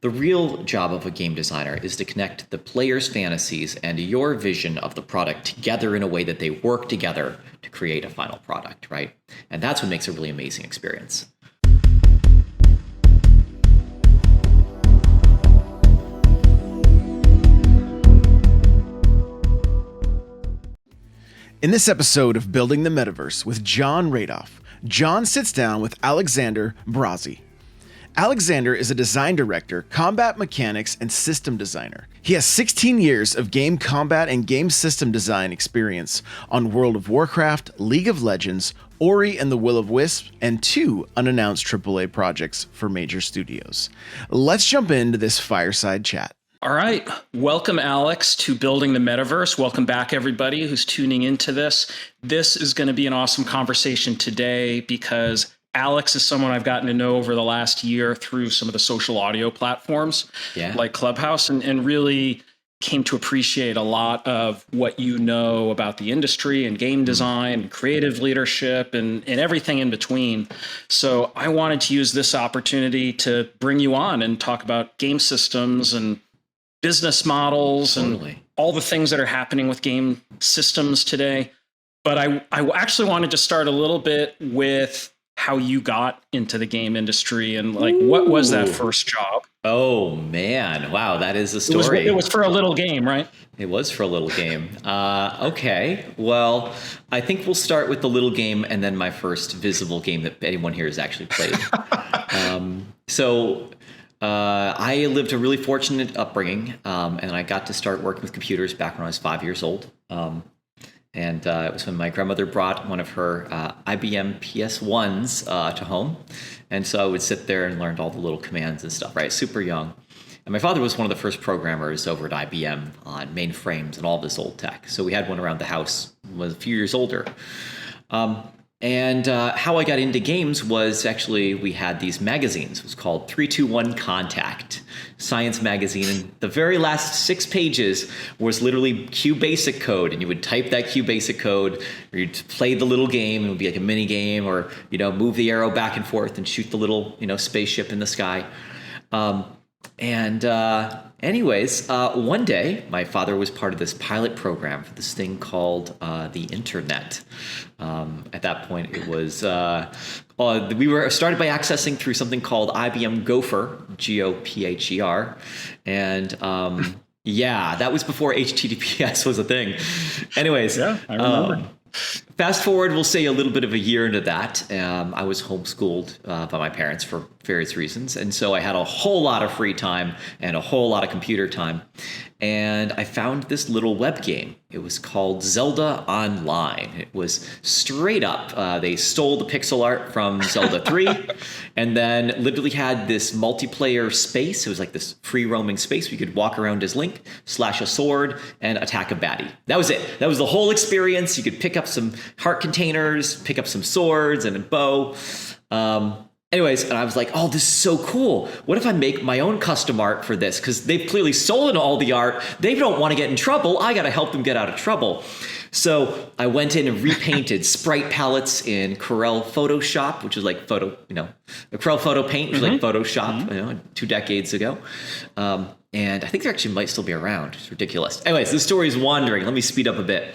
The real job of a game designer is to connect the player's fantasies and your vision of the product together in a way that they work together to create a final product, right? And that's what makes a really amazing experience. In this episode of Building the Metaverse with John Radoff, John sits down with Alexander Brazie. Alexander is a design director, combat mechanics, and system designer. He has 16 years of game combat and game system design experience on World of Warcraft, League of Legends, Ori and the Will of Wisps, and 2 unannounced AAA projects for major studios. Let's jump into this fireside chat. All right. Welcome, Alex, to Building the Metaverse. Welcome back, everybody who's tuning into this. This is going to be an awesome conversation today because Alex is someone I've gotten to know over the last year through some of the social audio platforms like Clubhouse, and really came to appreciate a lot of what you know about the industry and game design and creative leadership and everything in between. So I wanted to use this opportunity to bring you on and talk about game systems and business models and all the things that are happening with game systems today. But I actually wanted to start a little bit with how you got into the game industry and like, what was that first job? Oh man. Wow. That is a story. It was for a little game, right? It was for a little game. Okay. Well, I think we'll start with the little game and then my first visible game that anyone here has actually played. I lived a really fortunate upbringing, and I got to start working with computers back when I was 5 years old. And it was when my grandmother brought one of her IBM PS1s to home. And so I would sit there and learned all the little commands and stuff, right? Super young. And my father was one of the first programmers over at IBM on mainframes and all this old tech. So we had one around the house, was a few years older. And how I got into games was actually we had these magazines. It was called 321 Contact, science magazine. And the very last 6 pages was literally QBasic code. And you would type that QBasic code, or you'd play the little game. It would be like a mini game, or move the arrow back and forth and shoot the little spaceship in the sky. Anyways, one day my father was part of this pilot program for this thing called the internet. At that point, it was we were started by accessing through something called IBM Gopher, Gopher, and that was before HTTPS was a thing. Anyways, yeah, I remember. Fast forward, we'll say a little bit of a year into that. I was homeschooled by my parents for various reasons. And so I had a whole lot of free time and a whole lot of computer time. And I found this little web game. It was called Zelda Online. It was straight up. They stole the pixel art from Zelda 3 and then literally had this multiplayer space. It was like this free roaming space. We could walk around as Link, slash a sword, and attack a baddie. That was it. That was the whole experience. You could pick up some heart containers, pick up some swords and a bow. Anyways, and I was like, oh, this is so cool. What if I make my own custom art for this? Because they've clearly stolen all the art. They don't want to get in trouble. I got to help them get out of trouble. So I went in and repainted sprite palettes in Corel Photoshop, which is like Corel Photo Paint, which is like Photoshop, 2 decades ago. And I think they actually might still be around. It's ridiculous. Anyways, the story is wandering. Let me speed up a bit.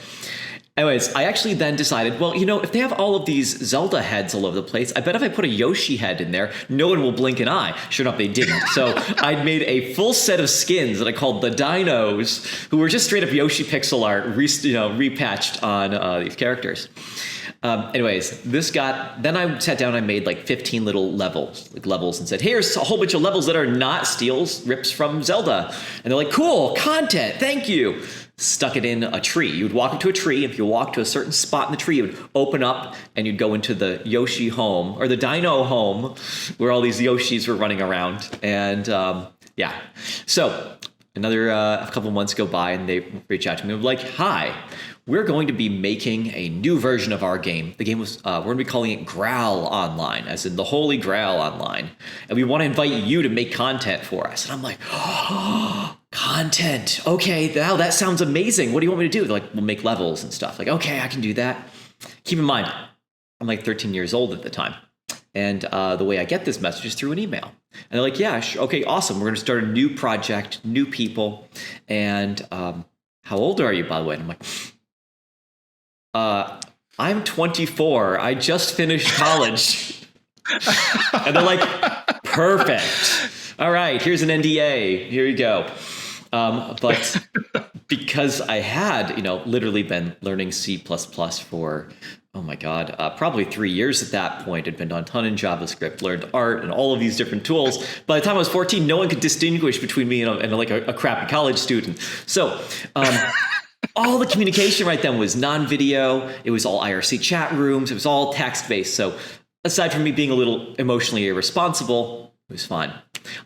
Anyways, I actually then decided, well, if they have all of these Zelda heads all over the place, I bet if I put a Yoshi head in there, no one will blink an eye. Sure enough, they didn't. So I'd made a full set of skins that I called the Dinos, who were just straight up Yoshi pixel art, repatched on these characters. Anyways, then I sat down and I made like 15 little levels and said, here's a whole bunch of levels that are not steals, rips from Zelda. And they're like, cool, content, thank you. Stuck it in a tree. You would walk up to a tree. If you walk to a certain spot in the tree, it would open up and you'd go into the Yoshi home or the Dino home where all these Yoshis were running around. And so a couple of months go by and they reach out to me and like, hi, we're going to be making a new version of our game. The game was, we're going to be calling it Graal Online, as in the Holy Grail Online. And we want to invite you to make content for us. And I'm like, oh, content. Okay, wow, that sounds amazing. What do you want me to do? They're like, we'll make levels and stuff. Like, okay, I can do that. Keep in mind, I'm like 13 years old at the time. And the way I get this message is through an email. And they're like, yeah, okay, awesome. We're going to start a new project, new people. And how old are you, by the way? And I'm like, I'm 24. I just finished college. And they're like, perfect. All right, here's an NDA. Here you go. But because I had, literally been learning C++ for, oh my God, probably 3 years at that point, had been on a ton in JavaScript, learned art and all of these different tools. By the time I was 14, no one could distinguish between me and like a crappy college student. So all the communication right then was non-video. It was all IRC chat rooms. It was all text-based. So aside from me being a little emotionally irresponsible, it was fun.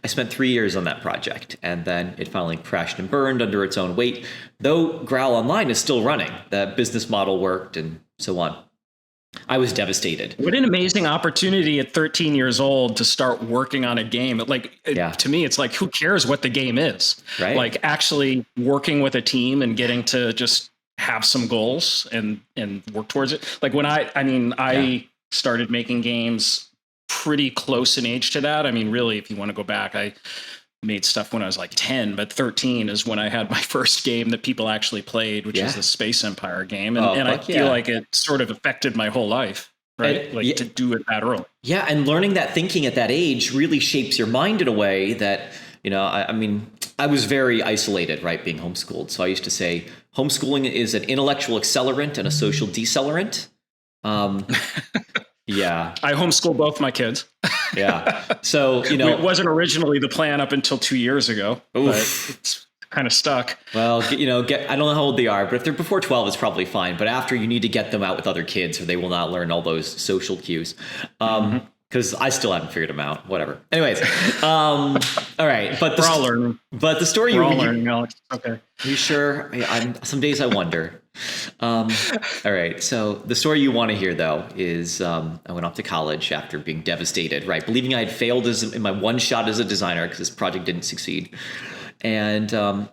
I spent 3 years on that project, and then it finally crashed and burned under its own weight. Though Growl Online is still running, the business model worked and so on. I was devastated. What an amazing opportunity at 13 years old to start working on a game. To me, it's like, who cares what the game is? Right. Like actually working with a team and getting to just have some goals and work towards it. Like when I started making games pretty close in age to that. I mean, really, if you want to go back, I made stuff when I was like 10, but 13 is when I had my first game that people actually played, which is the Space Empire game. And I feel like it sort of affected my whole life, right? To do it that early. Yeah. And learning that thinking at that age really shapes your mind in a way that, I was very isolated, right? Being homeschooled. So I used to say homeschooling is an intellectual accelerant and a social decelerant. Yeah. I homeschool both my kids. Yeah. So, it wasn't originally the plan up until 2 years ago, but it's kind of stuck. Well, I don't know how old they are, but if they're before 12, it's probably fine. But after, you need to get them out with other kids or they will not learn all those social cues. Because I still haven't figured them out. Whatever. Anyways. All right. But we're all learning. But the story we're all learning, Alex. Okay. Are you sure? Some days I wonder. All right. So the story you want to hear, though, is I went off to college after being devastated, right? Believing I had failed in my one shot as a designer because this project didn't succeed. And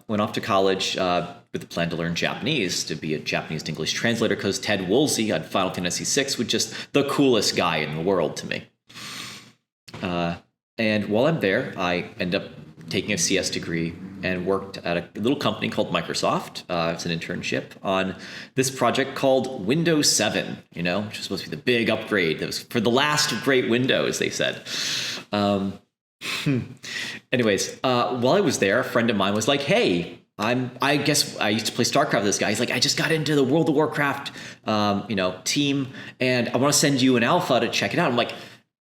went off to college with the plan to learn Japanese, to be a Japanese to English translator, because Ted Woolsey on Final Fantasy VI was just the coolest guy in the world to me. And while I'm there, I end up taking a CS degree and worked at a little company called Microsoft. It's an internship on this project called Windows 7, which was supposed to be the big upgrade. That was for the last of great Windows, they said. Anyways, while I was there, a friend of mine was like, hey, I guess I used to play StarCraft with this guy. He's like, I just got into the World of Warcraft, team, and I want to send you an alpha to check it out. I'm like,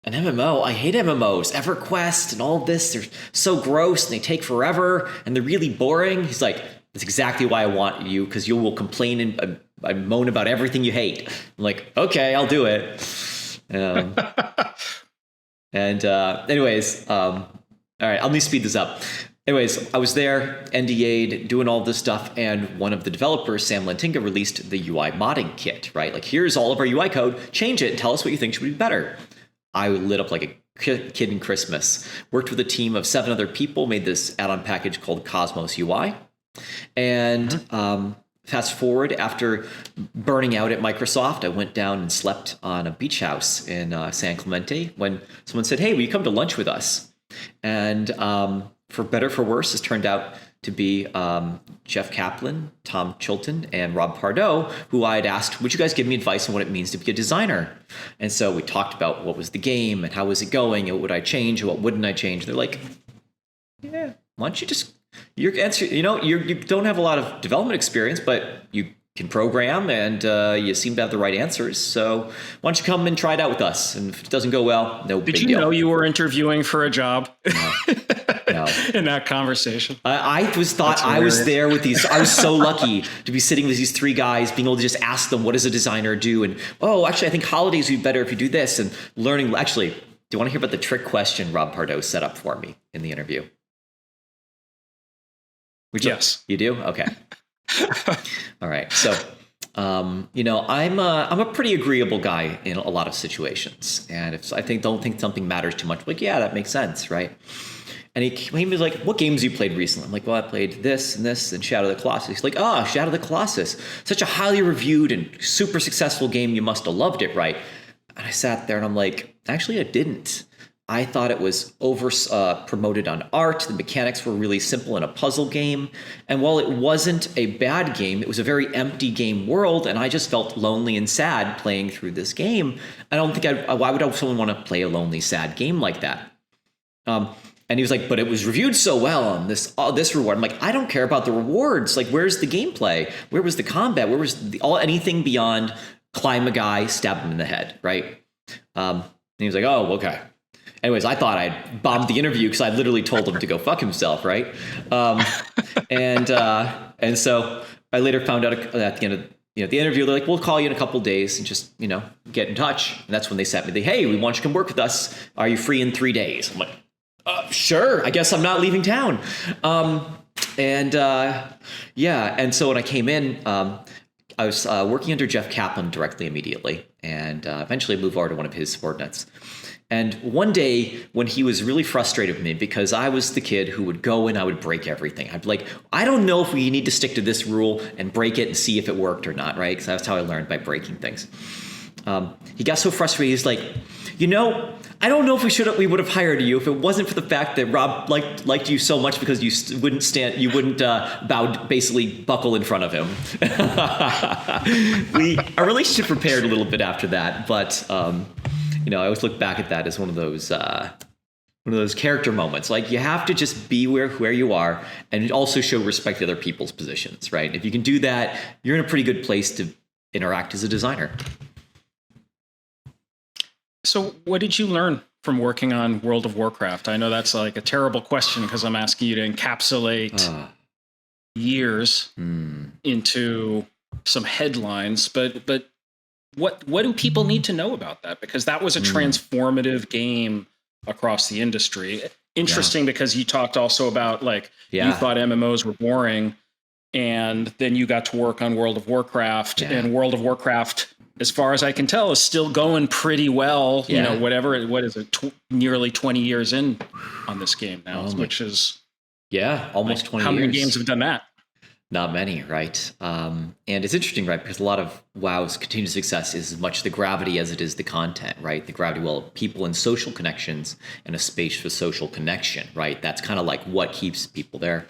an MMO? I hate MMOs. EverQuest and all of this, they're so gross and they take forever and they're really boring. He's like, that's exactly why I want you, because you will complain and moan about everything you hate. I'm like, okay, I'll do it. Anyways, all right, let me speed this up. Anyways, I was there, NDA'd, doing all this stuff, and one of the developers, Sam Lentinga, released the UI modding kit, right? Like, here's all of our UI code, change it and tell us what you think should be better. I lit up like a kid in Christmas. Worked with a team of 7 other people, made this add-on package called Cosmos UI. And fast forward, after burning out at Microsoft, I went down and slept on a beach house in San Clemente when someone said, hey, will you come to lunch with us? And for better or for worse, this turned out to be Jeff Kaplan, Tom Chilton, and Rob Pardo, who I had asked, would you guys give me advice on what it means to be a designer? And so we talked about what was the game and how was it going and what would I change and what wouldn't I change. They're like, yeah, why don't you just, your answer, you don't have a lot of development experience, but you can program and you seem to have the right answers. So why don't you come and try it out with us? And if it doesn't go well, no big deal. Did you know you were interviewing for a job? No. In that conversation? I was there with these. I was so lucky to be sitting with these 3 guys, being able to just ask them, what does a designer do? And, actually, I think holidays would be better if you do this. And learning, actually, do you want to hear about the trick question Rob Pardo set up for me in the interview? Yes. You do? Okay. All right. So, I'm a pretty agreeable guy in a lot of situations. And if I don't think something matters too much, I'm like, yeah, that makes sense, right? And he was like, what games have you played recently? I'm like, well, I played this and this and Shadow of the Colossus. He's like, Shadow of the Colossus. Such a highly reviewed and super successful game. You must have loved it, right? And I sat there and I'm like, actually, I didn't. I thought it was over promoted on art. The mechanics were really simple in a puzzle game. And while it wasn't a bad game, it was a very empty game world. And I just felt lonely and sad playing through this game. I don't think why would someone want to play a lonely, sad game like that? And he was like, but it was reviewed so well on this reward. I'm like, I don't care about the rewards. Like, where's the gameplay? Where was the combat? Where was anything beyond climb a guy, stab him in the head, right? And he was like, oh, okay. Anyways, I thought I'd bombed the interview because I literally told him to go fuck himself, right? And so I later found out at the end of the interview, they're like, we'll call you in a couple of days and just get in touch. And that's when they sent me hey, we want you to come work with us. Are you free in 3 days? I'm like, sure. I guess I'm not leaving town. And so when I came in, I was working under Jeff Kaplan directly immediately, and eventually moved over to one of his subordinates. And one day when he was really frustrated with me because I was the kid who would go and I would break everything. I'd be like, I don't know if we need to stick to this rule and break it and see if it worked or not, right? Because that's how I learned, by breaking things. He got so frustrated. He's like, I don't know if we would have hired you if it wasn't for the fact that Rob liked you so much because you wouldn't basically buckle in front of him. Our relationship repaired a little bit after that, but I always look back at that as one of those character moments. Like, you have to just be where you are and also show respect to other people's positions, right? If you can do that, you're in a pretty good place to interact as a designer. So what did you learn from working on World of Warcraft? I know that's like a terrible question because I'm asking you to encapsulate years into some headlines, but what do people need to know about that? Because that was a transformative game across the industry. Interesting, because you talked also about you thought MMOs were boring, and then you got to work on World of Warcraft, and World of Warcraft, as far as I can tell, is still going pretty well. What is it? Nearly 20 years in on this game now, which is almost 20 years. How many games have done that? Not many, right? And it's interesting, right? Because a lot of WoW's continued success is as much the gravity as it is the content, right? The gravity, people and social connections and a space for social connection, right? That's kind of like what keeps people there.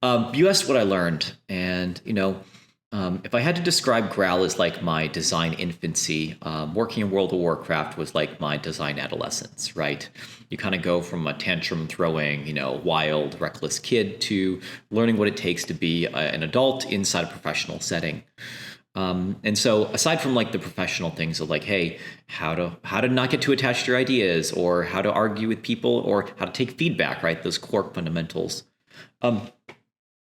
You asked what I learned, and if I had to describe Growl as like my design infancy, working in World of Warcraft was like my design adolescence, right? You kind of go from a tantrum throwing, wild, reckless kid to learning what it takes to be an adult inside a professional setting. And so aside from like the professional things of like, hey, how to not get too attached to your ideas, or how to argue with people, or how to take feedback, right? Those core fundamentals.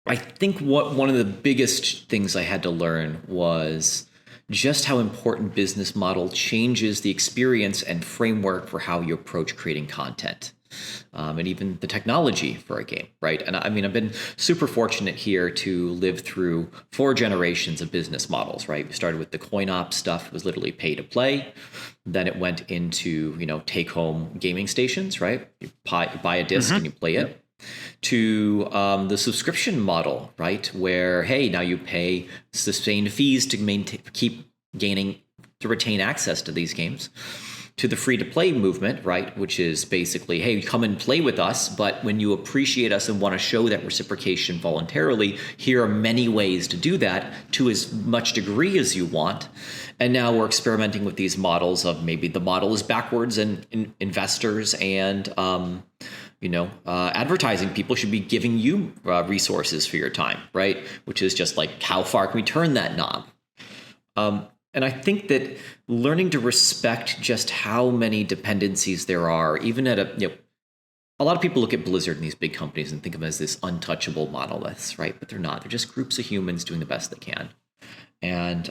I think one of the biggest things I had to learn was just how important business model changes the experience and framework for how you approach creating content, and even the technology for a game, right? And I mean, I've been super fortunate here to live through 4 generations of business models, right? We started with the coin op stuff. It was literally pay to play. Then it went into, take home gaming stations, right? You buy a disc and you play it. To the subscription model, right? Where, hey, now you pay sustained fees to retain access to these games. To the free-to-play movement, right? Which is basically, hey, come and play with us, but when you appreciate us and want to show that reciprocation voluntarily, here are many ways to do that to as much degree as you want. And now we're experimenting with these models of maybe the model is backwards, and investors and advertising people should be giving you resources for your time, right? Which is just like, how far can we turn that knob? And I think that learning to respect just how many dependencies there are, even at a lot of people look at Blizzard and these big companies and think of them as this untouchable monoliths, right? But they're not. They're just groups of humans doing the best they can. And,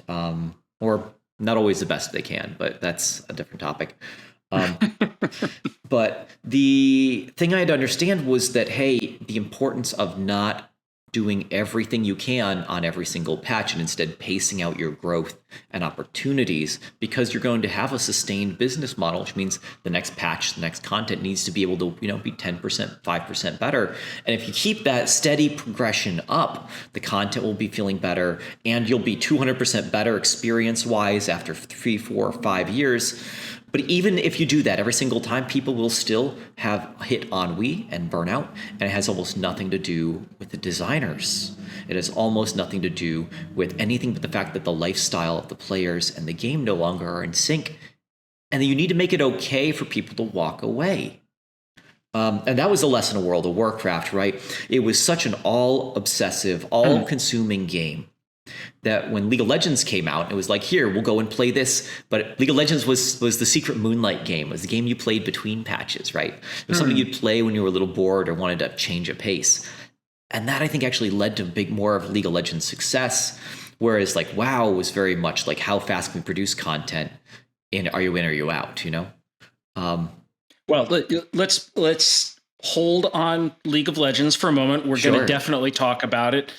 or not always the best they can, but that's a different topic. But the thing I had to understand was that, hey, the importance of not doing everything you can on every single patch and instead pacing out your growth and opportunities, because you're going to have a sustained business model, which means the next patch, the next content needs to be able to, be 10%, 5% better. And if you keep that steady progression up, the content will be feeling better and you'll be 200% better experience-wise after 3, 4, 5 years. But even if you do that every single time, people will still have hit ennui and burnout, and it has almost nothing to do with the designers. It has almost nothing to do with anything but the fact that the lifestyle of the players and the game no longer are in sync, and that you need to make it okay for people to walk away. And that was the lesson of World of Warcraft, right? It was such an all-obsessive, all-consuming game that when League of Legends came out, it was like, here, we'll go and play this. But League of Legends was the secret Moonlight game. It was the game you played between patches, right? It was something you'd play when you were a little bored or wanted to change a pace. And that, I think, actually led to more of League of Legends success. Whereas like WoW was very much like, how fast can we produce content? And are you in or are you out, Well, let's hold on League of Legends for a moment. We're going to definitely talk about it.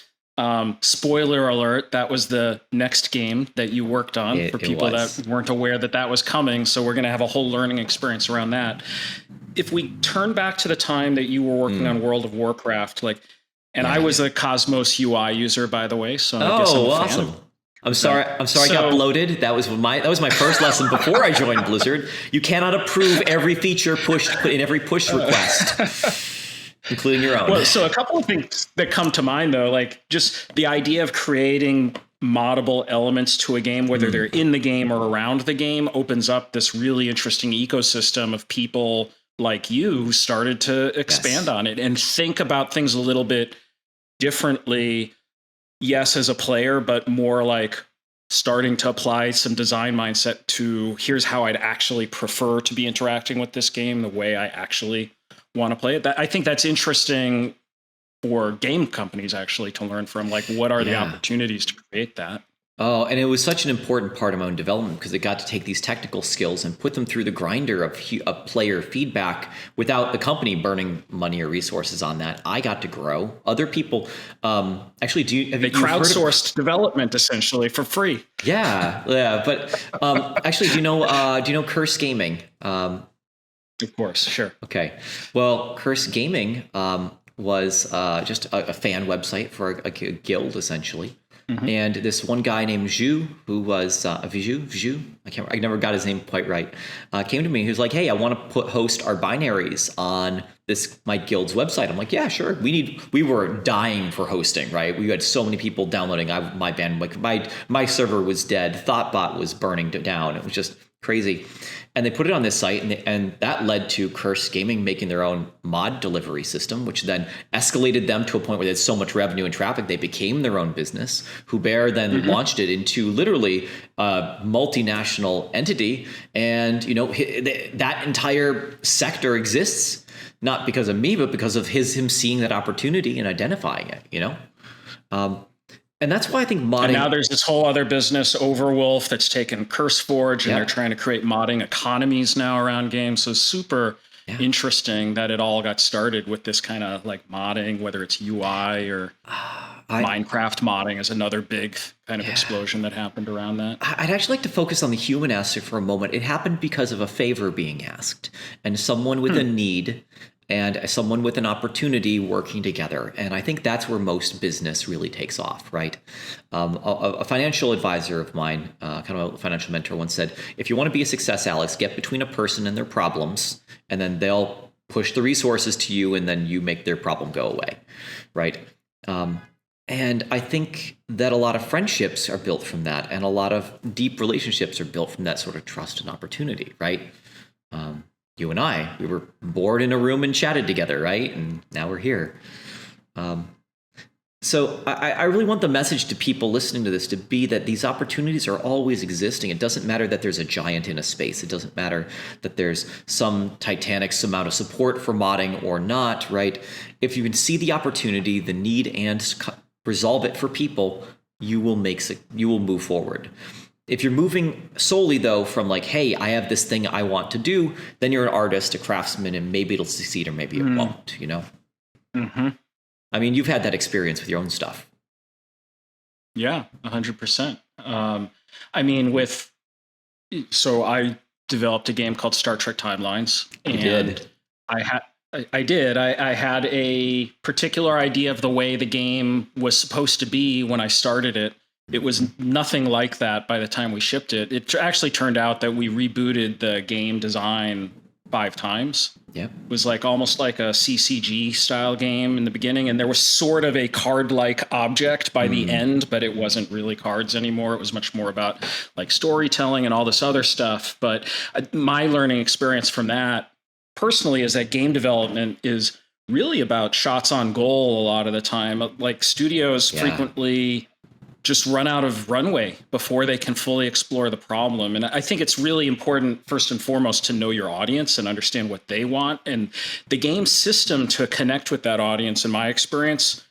Spoiler alert, that was the next game that you worked on for people that weren't aware that was coming. So we're going to have a whole learning experience around that. If we turn back to the time that you were working on World of Warcraft, I was a Cosmos UI user, by the way. So I guess I'm a fan. I'm sorry I got bloated. That was my first lesson before I joined Blizzard. You cannot approve every feature put in every push request. Including your own. Well, so a couple of things that come to mind, though, like just the idea of creating moddable elements to a game, whether they're in the game or around the game, opens up this really interesting ecosystem of people like you who started to expand on it and think about things a little bit differently. Yes, as a player, but more like starting to apply some design mindset to here's how I'd actually prefer to be interacting with this game, the way I actually want to play it. I think that's interesting for game companies actually to learn from, like, what are the opportunities to create that? Oh, and it was such an important part of my own development because it got to take these technical skills and put them through the grinder of player feedback without the company burning money or resources on that. I got to grow. Other people, actually, they crowdsourced development essentially for free. Yeah. But actually, do you know Curse Gaming? Of course, sure. Okay. Well, Curse Gaming was just a fan website for a guild, essentially. Mm-hmm. And this one guy named Zhu, who was Viju, I never got his name quite right, came to me. He was like, "Hey, I want to host our binaries on my guild's website." I'm like, "Yeah, sure." We were dying for hosting, right? We had so many people downloading. My server was dead. Thoughtbot was burning down. It was just crazy. And they put it on this site, and that led to Curse Gaming making their own mod delivery system, which then escalated them to a point where they had so much revenue and traffic, they became their own business. Hubert then launched it into literally a multinational entity. And, that entire sector exists, not because of me, but because of him seeing that opportunity and identifying it, And that's why I think modding... And now there's this whole other business, Overwolf, that's taken CurseForge, and they're trying to create modding economies now around games. So super interesting that it all got started with this kind of like modding, whether it's UI or Minecraft modding is another big kind of explosion that happened around that. I'd actually like to focus on the human aspect for a moment. It happened because of a favor being asked and someone with a need and someone with an opportunity working together. And I think that's where most business really takes off, right? A financial advisor of mine, kind of a financial mentor, once said, if you want to be a success, Alex, get between a person and their problems, and then they'll push the resources to you, and then you make their problem go away, right? And I think that a lot of friendships are built from that, and a lot of deep relationships are built from that sort of trust and opportunity, right? You and I, we were bored in a room and chatted together, right? And now we're here. So I really want the message to people listening to this to be that these opportunities are always existing. It doesn't matter that there's a giant in a space. It doesn't matter that there's some titanic amount of support for modding or not, right? If you can see the opportunity, the need, and resolve it for people, you will move forward. If you're moving solely, though, from like, hey, I have this thing I want to do, then you're an artist, a craftsman, and maybe it'll succeed or maybe it won't, Mm-hmm. I mean, you've had that experience with your own stuff. Yeah, 100%. I mean, so I developed a game called Star Trek Timelines, You did. I had a particular idea of the way the game was supposed to be when I started it. It was nothing like that by the time we shipped it. It actually turned out that we rebooted the game design 5 times. Yep. It was like almost like a CCG style game in the beginning, and there was sort of a card-like object by the end, but it wasn't really cards anymore. It was much more about like storytelling and all this other stuff. But my learning experience from that personally is that game development is really about shots on goal a lot of the time. Like studios frequently just run out of runway before they can fully explore the problem. And I think it's really important, first and foremost, to know your audience and understand what they want. And the game system to connect with that audience, in my experience,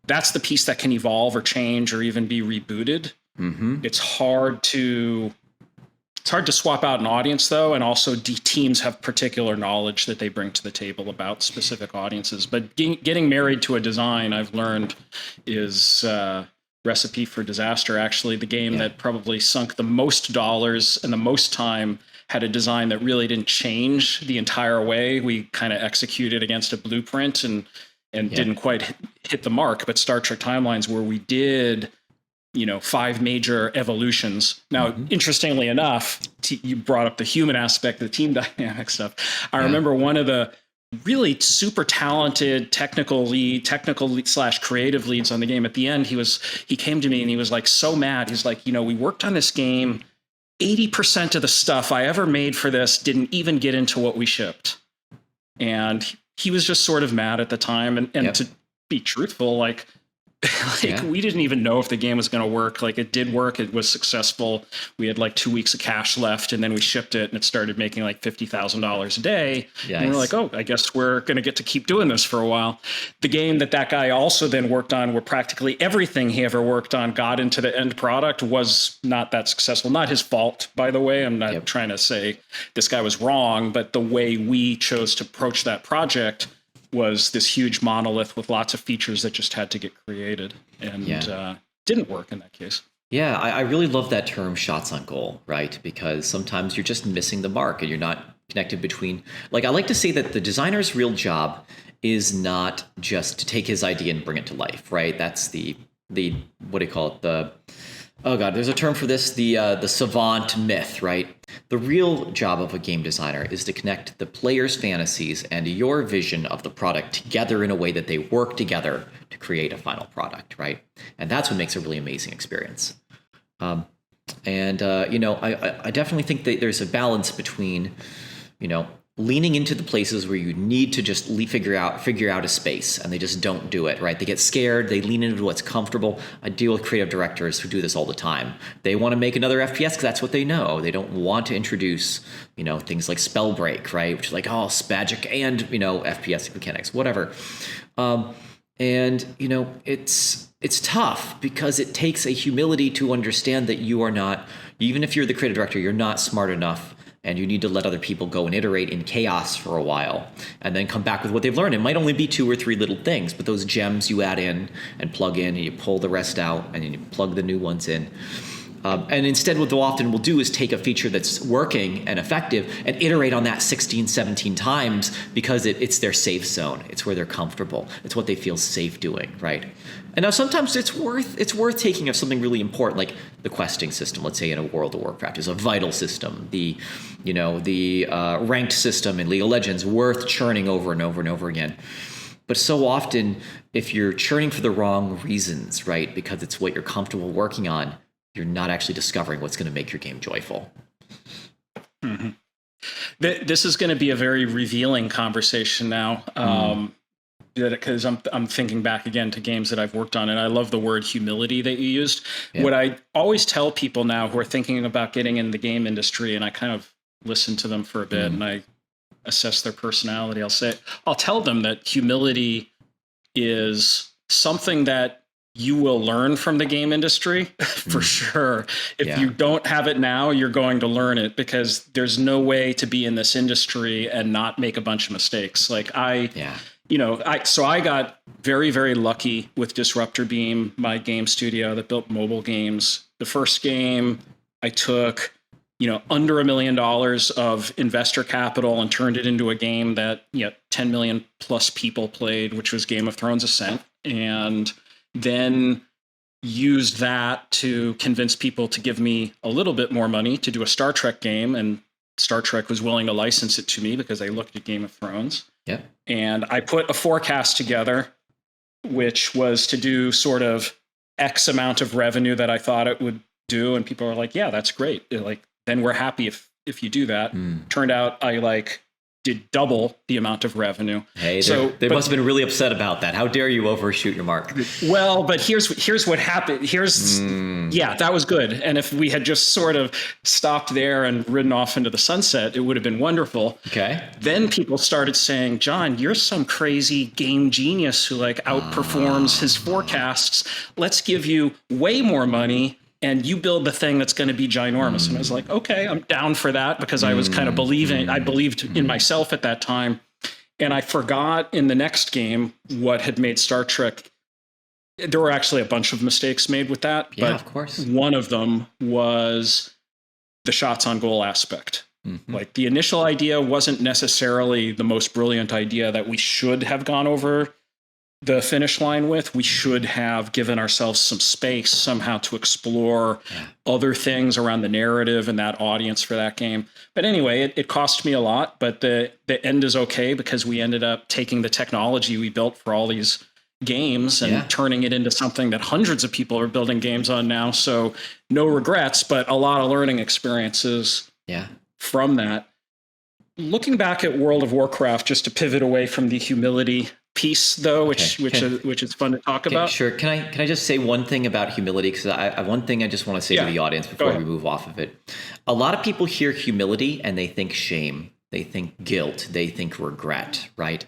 that's the piece that can evolve or change or even be rebooted. Mm-hmm. It's hard to swap out an audience, though, and also teams have particular knowledge that they bring to the table about specific audiences. But getting married to a design, I've learned, is recipe for disaster. Actually, the game that probably sunk the most dollars and the most time had a design that really didn't change the entire way we kind of executed against a blueprint and didn't quite hit the mark. But Star Trek Timelines, where we did 5 major evolutions. Now, interestingly enough, you brought up the human aspect, the team dynamic stuff. I remember one of the really super talented technical / creative leads on the game. At the end, he came to me and he was like so mad. He's like, we worked on this game. 80% of the stuff I ever made for this didn't even get into what we shipped. And he was just sort of mad at the time. And to be truthful, we didn't even know if the game was going to work. Like, it did work. It was successful. We had like 2 weeks of cash left, and then we shipped it, and it started making like $50,000 a day. Nice. And we're like, oh, I guess we're going to get to keep doing this for a while. The game that guy also then worked on, where practically everything he ever worked on got into the end product, was not that successful. Not his fault, by the way. I'm not trying to say this guy was wrong, but the way we chose to approach that project was this huge monolith with lots of features that just had to get created, and didn't work in that case. Yeah, I really love that term, shots on goal, right? Because sometimes you're just missing the mark and you're not connected between, I like to say that the designer's real job is not just to take his idea and bring it to life, right? That's the what do you call it? There's a term for this, the savant myth, right? The real job of a game designer is to connect the player's fantasies and your vision of the product together in a way that they work together to create a final product, right? And that's what makes a really amazing experience. I definitely think that there's a balance between, leaning into the places where you need to just figure out a space, and they just don't do it, right? They get scared. They lean into what's comfortable. I deal with creative directors who do this all the time. They want to make another FPS because that's what they know. They don't want to introduce, things like spell break, right? Which is like, Spagic and, FPS mechanics, whatever. It's tough because it takes a humility to understand that you are not, even if you're the creative director, you're not smart enough. And you need to let other people go and iterate in chaos for a while and then come back with what they've learned. It might only be 2 or 3 little things, but those gems you add in and plug in, and you pull the rest out, and then you plug the new ones in. And instead, what they'll often will do is take a feature that's working and effective and iterate on that 16, 17 times because it's their safe zone. It's where they're comfortable. It's what they feel safe doing, right? And now sometimes it's worth taking of something really important, like the questing system, let's say in a World of Warcraft, is a vital system. The ranked system in League of Legends, worth churning over and over and over again. But so often, if you're churning for the wrong reasons, right, because it's what you're comfortable working on, you're not actually discovering what's going to make your game joyful. Mm-hmm. This is going to be a very revealing conversation now, because I'm thinking back again to games that I've worked on, and I love the word humility that you used. Yeah. What I always tell people now who are thinking about getting in the game industry, and I kind of listen to them for a bit, and I assess their personality, I'll tell them that humility is something that you will learn from the game industry for sure. If you don't have it now, you're going to learn it, because there's no way to be in this industry and not make a bunch of mistakes. I got very, very lucky with Disruptor Beam, my game studio that built mobile games. The first game I took, under $1 million of investor capital and turned it into a game that 10 million plus people played, which was Game of Thrones Ascent, and then used that to convince people to give me a little bit more money to do a Star Trek game, and Star Trek was willing to license it to me because they looked at Game of Thrones. Yeah. And I put a forecast together, which was to do sort of X amount of revenue that I thought it would do. And people are like, yeah, that's great. Then we're happy if you do that. Turned out I did double the amount of revenue. Hey, they must have been really upset about that. How dare you overshoot your mark? Well, but here's what happened. That was good. And if we had just sort of stopped there and ridden off into the sunset, it would have been wonderful. Okay. Then people started saying, John, you're some crazy game genius who outperforms his forecasts. Let's give you way more money and you build the thing that's going to be ginormous. And I was like, okay, I'm down for that, because I was kind of I believed in myself at that time. And I forgot in the next game what had made Star Trek. There were actually a bunch of mistakes made with that. Yeah, but of course. One of them was the shots on goal aspect. The initial idea wasn't necessarily the most brilliant idea that we should have gone over the finish line with. We should have given ourselves some space somehow to explore other things around the narrative and that audience for that game. But anyway, it cost me a lot, but the end is okay, because we ended up taking the technology we built for all these games and turning it into something that hundreds of people are building games on now. So no regrets, but a lot of learning experiences from that. Looking back at World of Warcraft, just to pivot away from the humility piece, though, which is fun to talk about. Sure. Can I just say one thing about humility? Because I one thing I just want to say to the audience before we move off of it. A lot of people hear humility and they think shame, they think guilt, they think regret, right?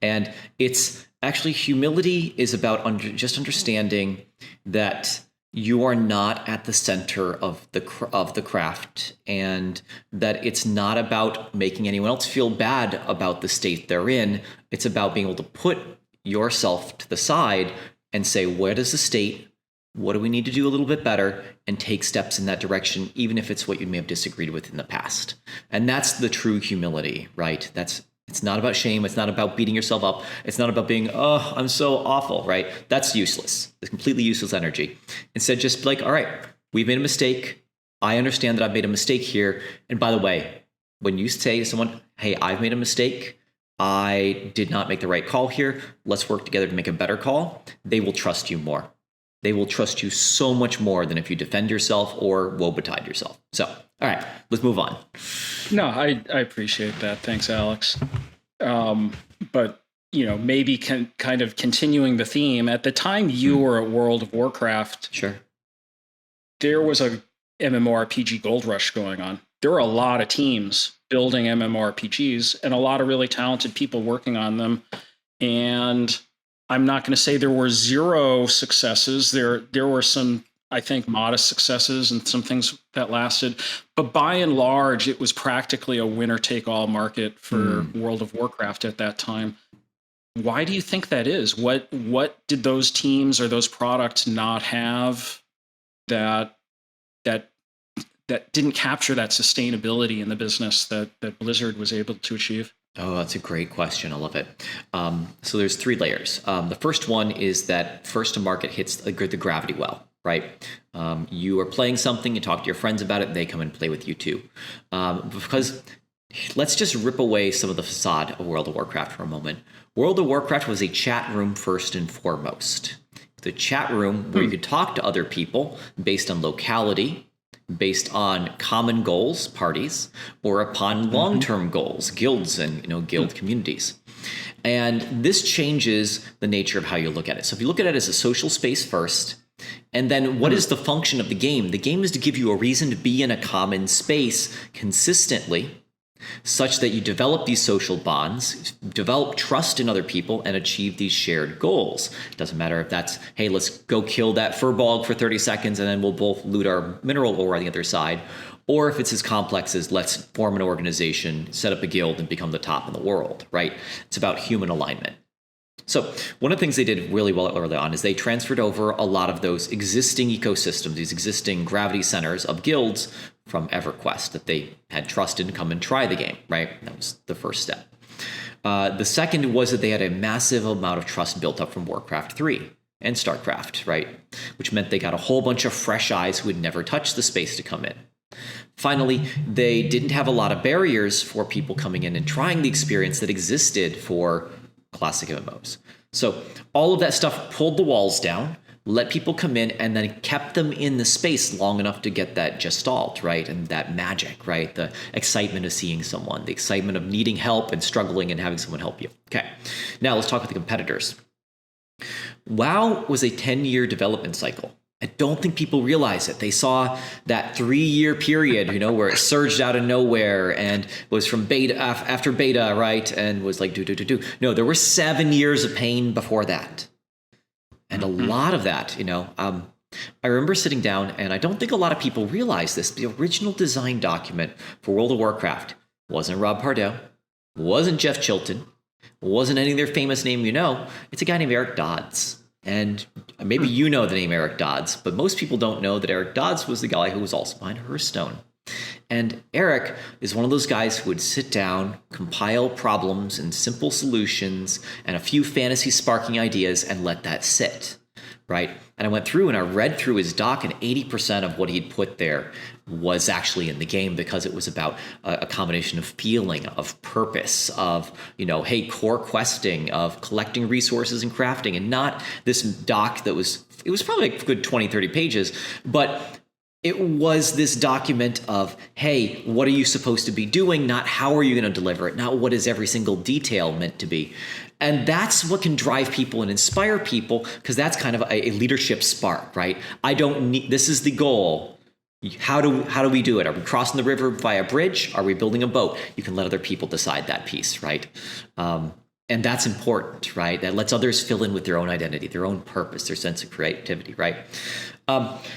And it's actually, humility is about just understanding that you are not at the center of the craft, and that it's not about making anyone else feel bad about the state they're in. It's about being able to put yourself to the side and say, where does the state, what do we need to do a little bit better, and take steps in that direction, even if it's what you may have disagreed with in the past. And that's the true humility, right? It's not about shame. It's not about beating yourself up. It's not about being, oh, I'm so awful, right? That's useless. It's completely useless energy. Instead, just all right, we've made a mistake. I understand that I've made a mistake here. And by the way, when you say to someone, hey, I've made a mistake, I did not make the right call here, let's work together to make a better call, they will trust you more. They will trust you so much more than if you defend yourself or woe betide yourself. So, all right, let's move on. No, I appreciate that. Thanks, Alex. But, maybe kind of continuing the theme, at the time you were at World of Warcraft, sure, there was a MMORPG gold rush going on. There were a lot of teams building MMORPGs and a lot of really talented people working on them. And I'm not going to say there were zero successes. There were some, I think, modest successes and some things that lasted. But by and large, it was practically a winner-take-all market for World of Warcraft at that time. Why do you think that is? What did those teams or those products not have that didn't capture that sustainability in the business that Blizzard was able to achieve? Oh, that's a great question. I love it. So there's three layers. The first one is that first to market hits the gravity well, right? You are playing something, you talk to your friends about it, they come and play with you too. Because let's just rip away some of the facade of World of Warcraft for a moment. World of Warcraft was a chat room first and foremost. The chat room where you could talk to other people based on locality, based on common goals, parties, or upon long-term goals, guilds and guild communities. And this changes the nature of how you look at it. So if you look at it as a social space first, and then what is the function of the game? The game is to give you a reason to be in a common space consistently, such that you develop these social bonds, develop trust in other people, and achieve these shared goals. It doesn't matter if that's, hey, let's go kill that furball for 30 seconds and then we'll both loot our mineral ore on the other side. Or if it's as complex as let's form an organization, set up a guild, and become the top in the world, right? It's about human alignment. So one of the things they did really well early on is they transferred over a lot of those existing ecosystems, these existing gravity centers of guilds from EverQuest that they had trusted to come and try the game, right? That was the first step. The second was that they had a massive amount of trust built up from Warcraft 3 and StarCraft, right? Which meant they got a whole bunch of fresh eyes who had never touched the space to come in. Finally, they didn't have a lot of barriers for people coming in and trying the experience that existed for classic MMOs. So all of that stuff pulled the walls down, let people come in, and then kept them in the space long enough to get that gestalt, right? And that magic, right? The excitement of seeing someone, the excitement of needing help and struggling and having someone help you. Okay, now let's talk about the competitors. WoW was a 10-year development cycle. I don't think people realize it. They saw that 3-year period, where it surged out of nowhere and was from beta after beta, right? And was like, do. No, there were 7 years of pain before that. And a lot of that, I remember sitting down, and I don't think a lot of people realize this. The original design document for World of Warcraft wasn't Rob Pardo, wasn't Jeff Chilton, wasn't any of their famous name It's a guy named Eric Dodds. And maybe you know the name Eric Dodds, but most people don't know that Eric Dodds was the guy who was also behind Hearthstone. And Eric is one of those guys who would sit down, compile problems and simple solutions and a few fantasy sparking ideas and let that sit, right? And I went through and I read through his doc, and 80% of what he'd put there was actually in the game because it was about a combination of feeling, of purpose, of, hey, core questing, of collecting resources and crafting, and not this doc it was probably a good 20, 30 pages, but it was this document of, hey, what are you supposed to be doing? Not how are you going to deliver it? Not what is every single detail meant to be. And that's what can drive people and inspire people, because that's kind of a leadership spark, right? This is the goal. How do we do it? Are we crossing the river via bridge? Are we building a boat? You can let other people decide that piece, right? And that's important, right? That lets others fill in with their own identity, their own purpose, their sense of creativity, right?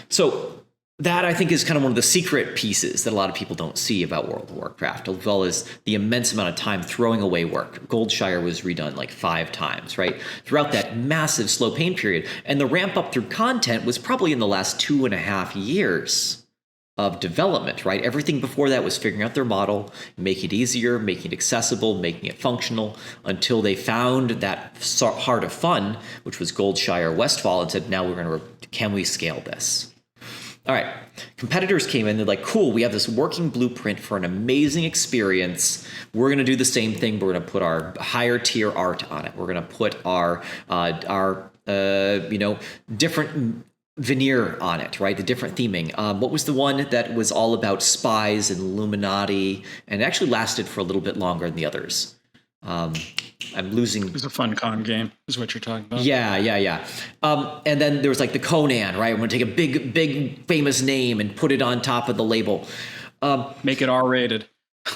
So that, I think, is kind of one of the secret pieces that a lot of people don't see about World of Warcraft, as well as the immense amount of time throwing away work. Goldshire was redone like 5 times, right? Throughout that massive slow pain period. And the ramp up through content was probably in the last 2.5 years of development, right? Everything before that was figuring out their model, making it easier, making it accessible, making it functional, until they found that heart of fun, which was Goldshire Westfall, and said, now can we scale this? All right, competitors came in, they're like, cool, we have this working blueprint for an amazing experience. We're going to do the same thing. We're going to put our higher tier art on it. We're going to put our different veneer on it, right? The different theming. What was the one that was all about spies and Illuminati and actually lasted for a little bit longer than the others? I'm losing. It was a fun con game, is what you're talking about. Yeah. And then there was like the Conan, right? We're going to take a big famous name and put it on top of the label. Make it R-rated.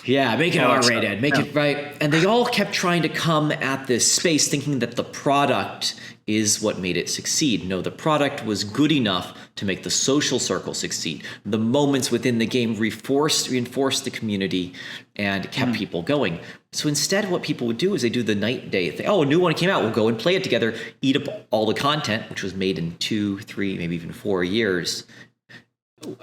Yeah, make it R-rated, make it right. And they all kept trying to come at this space thinking that the product is what made it succeed. No, the product was good enough to make the social circle succeed. The moments within the game reinforced the community and kept people going. So instead, what people would do is they do the night day thing. Oh, a new one came out. We'll go and play it together, eat up all the content, which was made in 2, 3, maybe even 4 years.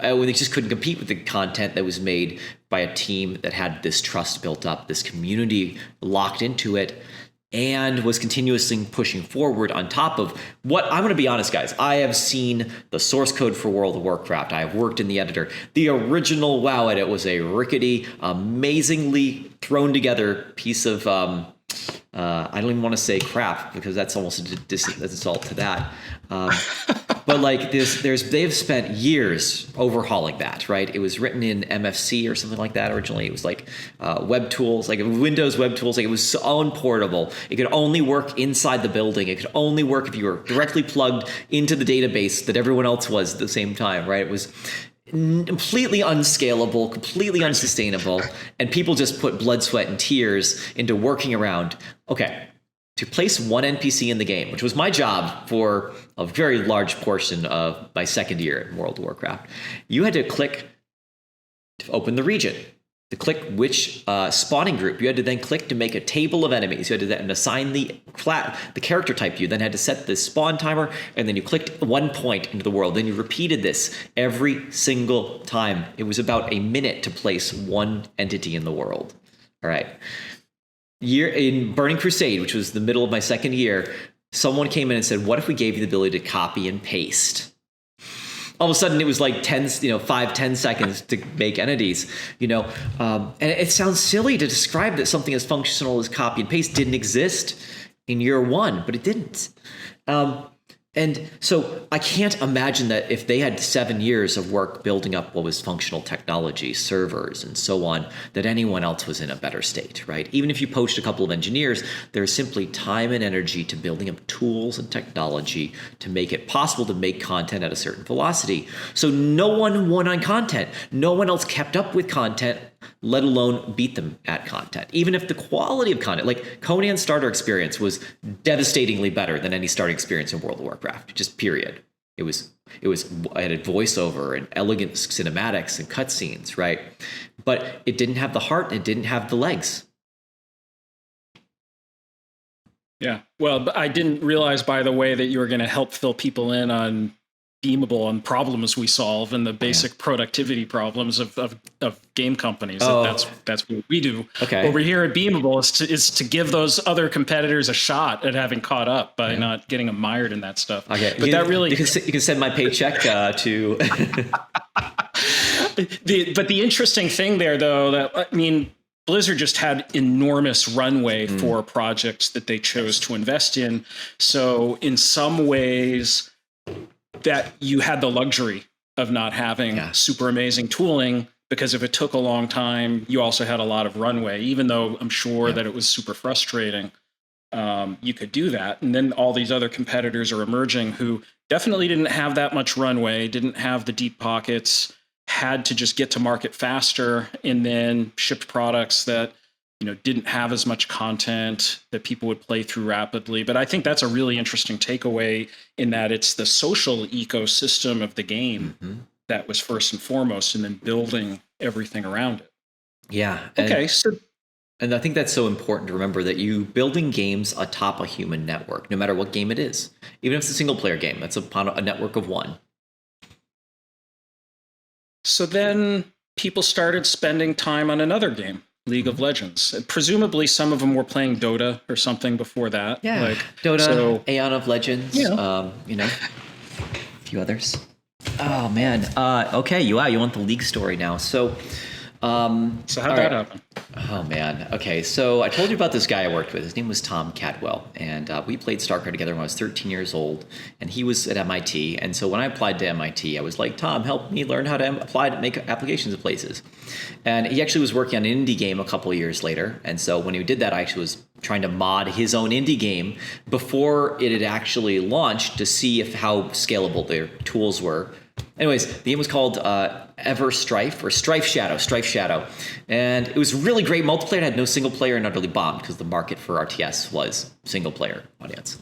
They just couldn't compete with the content that was made by a team that had this trust built up, this community locked into it, and was continuously pushing forward on top of what, I'm going to be honest, guys, I have seen the source code for World of Warcraft. I have worked in the editor. The original WoW edit was a rickety, amazingly thrown together piece of, I don't even want to say crap, because that's almost a insult to that. But like they've spent years overhauling that, right? It was written in MFC or something like that originally. It was like web tools, like Windows web tools. Like it was so unportable. It could only work inside the building. It could only work if you were directly plugged into the database that everyone else was at the same time, right? It was completely unscalable, completely unsustainable, and people just put blood, sweat, and tears into working around. Okay, to place one NPC in the game, which was my job for a very large portion of my second year in World of Warcraft, you had to click to open the region. to click which spawning group. You had to then click to make a table of enemies. You had to then assign the character type. You then had to set the spawn timer, and then you clicked 1 point into the world. Then you repeated this every single time. It was about a minute to place one entity in the world. All right. In Burning Crusade, which was the middle of my second year, someone came in and said, what if we gave you the ability to copy and paste? All of a sudden it was like 5-10 seconds to make entities, and it sounds silly to describe that something as functional as copy and paste didn't exist in year one, but it didn't. And so I can't imagine that if they had 7 years of work building up what was functional technology, servers, and so on, that anyone else was in a better state, right? Even if you poached a couple of engineers, there's simply time and energy to building up tools and technology to make it possible to make content at a certain velocity. So no one won on content. No one else kept up with content, let alone beat them at content. Even if the quality of content, like Conan's starter experience was devastatingly better than any starting experience in World of Warcraft, just period. It had a voiceover and elegant cinematics and cutscenes, right? But it didn't have the heart and it didn't have the legs. Yeah. Well, but I didn't realize, by the way, that you were going to help fill people in on Beamable and problems we solve and the basic productivity problems of game companies. Oh. That's what we do Okay. over here at Beamable is to give those other competitors a shot at having caught up by not getting them mired in that stuff. Okay. But you can send my paycheck to. But the interesting thing there, though, Blizzard just had enormous runway for projects that they chose to invest in. So in some ways, that you had the luxury of not having super amazing tooling, because if it took a long time, you also had a lot of runway, even though I'm sure that it was super frustrating. You could do that. And then all these other competitors are emerging who definitely didn't have that much runway, didn't have the deep pockets, had to just get to market faster, and then shipped products that didn't have as much content that people would play through rapidly. But I think that's a really interesting takeaway, in that it's the social ecosystem of the game that was first and foremost, and then building everything around it. Yeah. And I think that's so important to remember, that you building games atop a human network, no matter what game it is, even if it's a single player game, that's upon a network of one. So then people started spending time on another game, League of Legends. Presumably some of them were playing Dota or something before that. Yeah, like Dota, Aeon of Legends, a few others. Oh, man. Okay, you want the League story now. So how'd that happen? Oh, man. Okay, so I told you about this guy I worked with. His name was Tom Cadwell, and we played StarCraft together when I was 13 years old, and he was at MIT. And so when I applied to MIT, I was like, Tom, help me learn how to apply to make applications at places. And he actually was working on an indie game a couple of years later. And so when he did that, I actually was trying to mod his own indie game before it had actually launched, to see how scalable their tools were. Anyways, the game was called Strife Shadow. And it was really great multiplayer. It had no single player and utterly bombed, because the market for RTS was single player audience.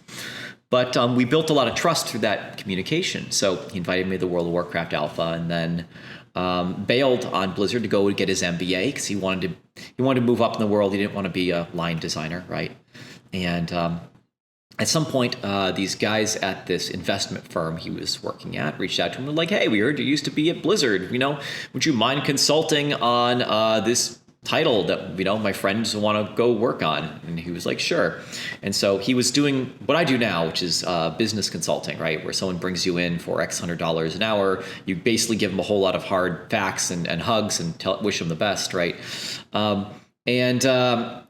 But we built a lot of trust through that communication. So he invited me to the World of Warcraft Alpha, and then bailed on Blizzard to go get his MBA, because he wanted to move up in the world. He didn't want to be a line designer, right? And at some point, these guys at this investment firm he was working at reached out to him and were like, hey, we heard you used to be at Blizzard. Would you mind consulting on this title that, my friends want to go work on? And he was like, sure. And so he was doing what I do now, which is business consulting, right? Where someone brings you in for X $100 an hour. You basically give them a whole lot of hard facts and hugs and wish them the best, right?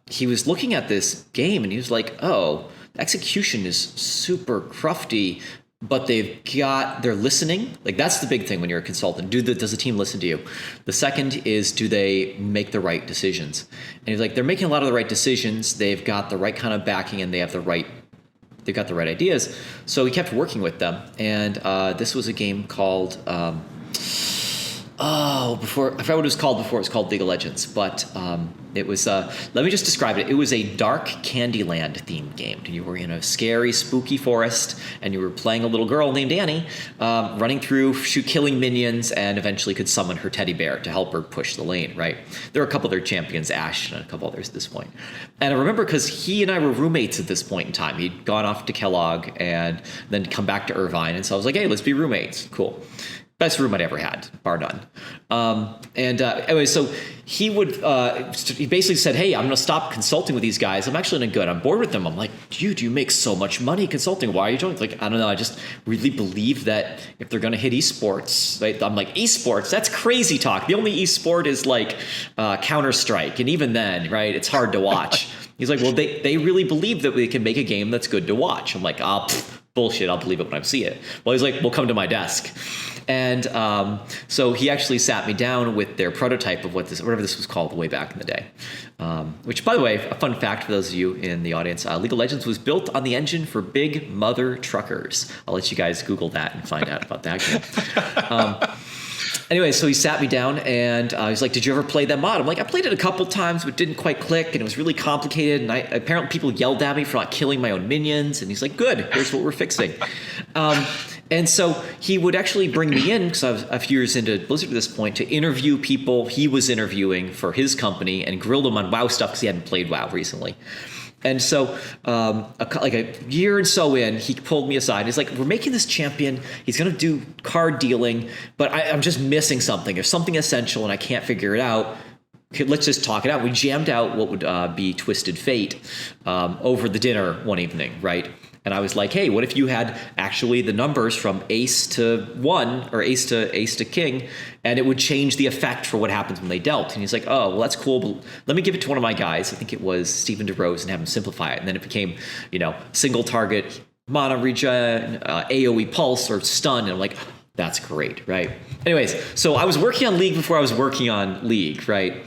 He was looking at this game and he was like, oh, execution is super crufty, but they're listening. Like, that's the big thing when you're a consultant. Does the team listen to you? The second is, do they make the right decisions? And he's like, they're making a lot of the right decisions. They've got the right kind of backing, and they've got the right ideas. So he kept working with them. And this was a game called before I forgot what it was called before. It was called League of Legends, but it was. Let me just describe it. It was a dark Candyland themed game. You were in a scary, spooky forest, and you were playing a little girl named Annie, running through, killing minions, and eventually could summon her teddy bear to help her push the lane. Right. There were a couple other champions, Ash, and a couple others at this point. And I remember because he and I were roommates at this point in time. He'd gone off to Kellogg and then come back to Irvine, and so I was like, "Hey, let's be roommates." Cool. Best room I'd ever had, bar none. Anyway, so he would, he basically said, hey, I'm going to stop consulting with these guys. I'm actually good. I'm bored with them. I'm like, dude, you make so much money consulting. Why are you doing it? Like, I don't know. I just really believe that if they're going to hit esports, right? I'm like, esports, that's crazy talk. The only esport is like Counter-Strike. And even then, right, it's hard to watch. He's like, well, they really believe that we can make a game that's good to watch. I'm like, bullshit. I'll believe it when I see it. Well, he's like, well, come to my desk. And so he actually sat me down with their prototype of whatever this was called way back in the day. Which, by the way, a fun fact for those of you in the audience, League of Legends was built on the engine for Big Mother Truckers. I'll let you guys Google that and find out about that game. Anyway, so he sat me down and he's like, did you ever play that mod? I'm like, I played it a couple times, but didn't quite click. And it was really complicated. And apparently people yelled at me for not killing my own minions. And he's like, good, here's what we're fixing. And so he would actually bring me in, because I was a few years into Blizzard at this point, to interview people he was interviewing for his company and grill them on WoW stuff because he hadn't played WoW recently. And so like a year and so in, he pulled me aside. He's like, we're making this champion. He's going to do card dealing, but I'm just missing something. There's something essential and I can't figure it out. Okay, let's just talk it out. We jammed out what would be Twisted Fate over the dinner one evening, right? And I was like, hey, what if you had actually the numbers from ace to 1 or ace to king, and it would change the effect for what happens when they dealt? And he's like, oh, well, that's cool, but let me give it to one of my guys. I think it was Stephen DeRose, and have him simplify it. And then it became, single target, mono regen, AoE pulse, or stun. And I'm like, that's great, right? Anyways, so I was working on League before I was working on League, right?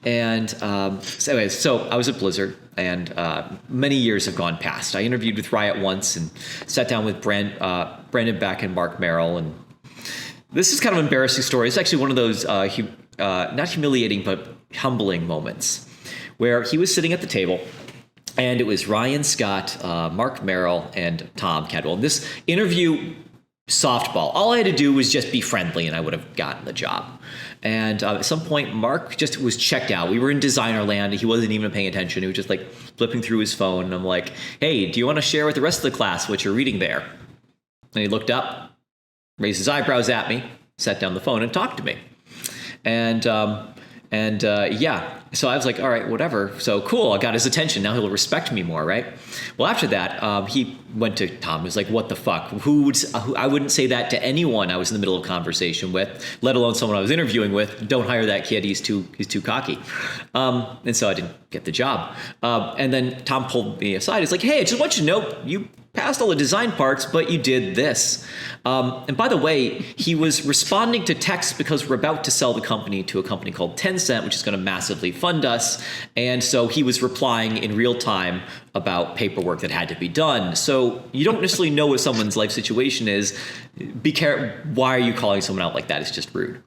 And so I was at Blizzard, and many years have gone past. I interviewed with Riot once and sat down with Brandon Beck and Mark Merrill. And this is kind of an embarrassing story. It's actually one of those not humiliating, but humbling moments where he was sitting at the table. And it was Ryan Scott, Mark Merrill, and Tom Cadwell. And this interview, softball. All I had to do was just be friendly and I would have gotten the job. And at some point, Mark just was checked out. We were in designer land. He wasn't even paying attention. He was just like flipping through his phone. And I'm like, hey, do you want to share with the rest of the class what you're reading there? And he looked up, raised his eyebrows at me, set down the phone and talked to me. And so I was like, all right, whatever. So cool, I got his attention. Now he'll respect me more, right? Well, after that, he went to Tom. He was like, what the fuck? I wouldn't say that to anyone I was in the middle of a conversation with, let alone someone I was interviewing with. Don't hire that kid. He's too cocky. And so I didn't get the job. And then Tom pulled me aside. He's like, hey, I just want you to know, you passed all the design parts, but you did this. And by the way, he was responding to text because we're about to sell the company to a company called Tencent, which is going to massively fund us. And so he was replying in real time about paperwork that had to be done. So you don't necessarily know what someone's life situation is. Be careful. Why are you calling someone out like that? It's just rude.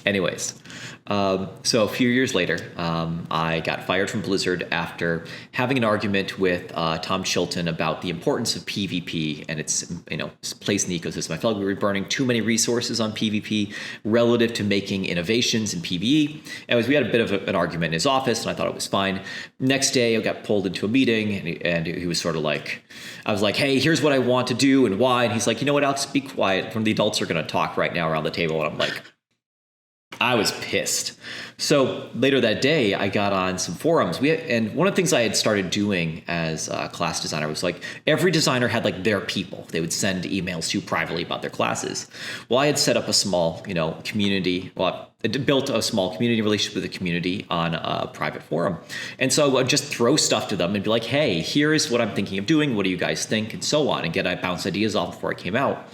Anyways, so a few years later, I got fired from Blizzard after having an argument with Tom Chilton about the importance of PvP and its place in the ecosystem. I felt like we were burning too many resources on PvP relative to making innovations in PvE. Anyways, we had a bit of an argument in his office, and I thought it was fine. Next day, I got pulled into a meeting, and he was sort of like, I was like, hey, here's what I want to do and why. And he's like, you know what, Alex, be quiet. When the adults are going to talk right now around the table. And I'm like, I was pissed. So later that day, I got on some forums. And one of the things I had started doing as a class designer was like every designer had like their people they would send emails to privately about their classes. Well, I had set up a small, community. Well, I built a small community relationship with the community on a private forum. And so I would just throw stuff to them and be like, hey, here's what I'm thinking of doing. What do you guys think? And so on. And I bounced ideas off before I came out.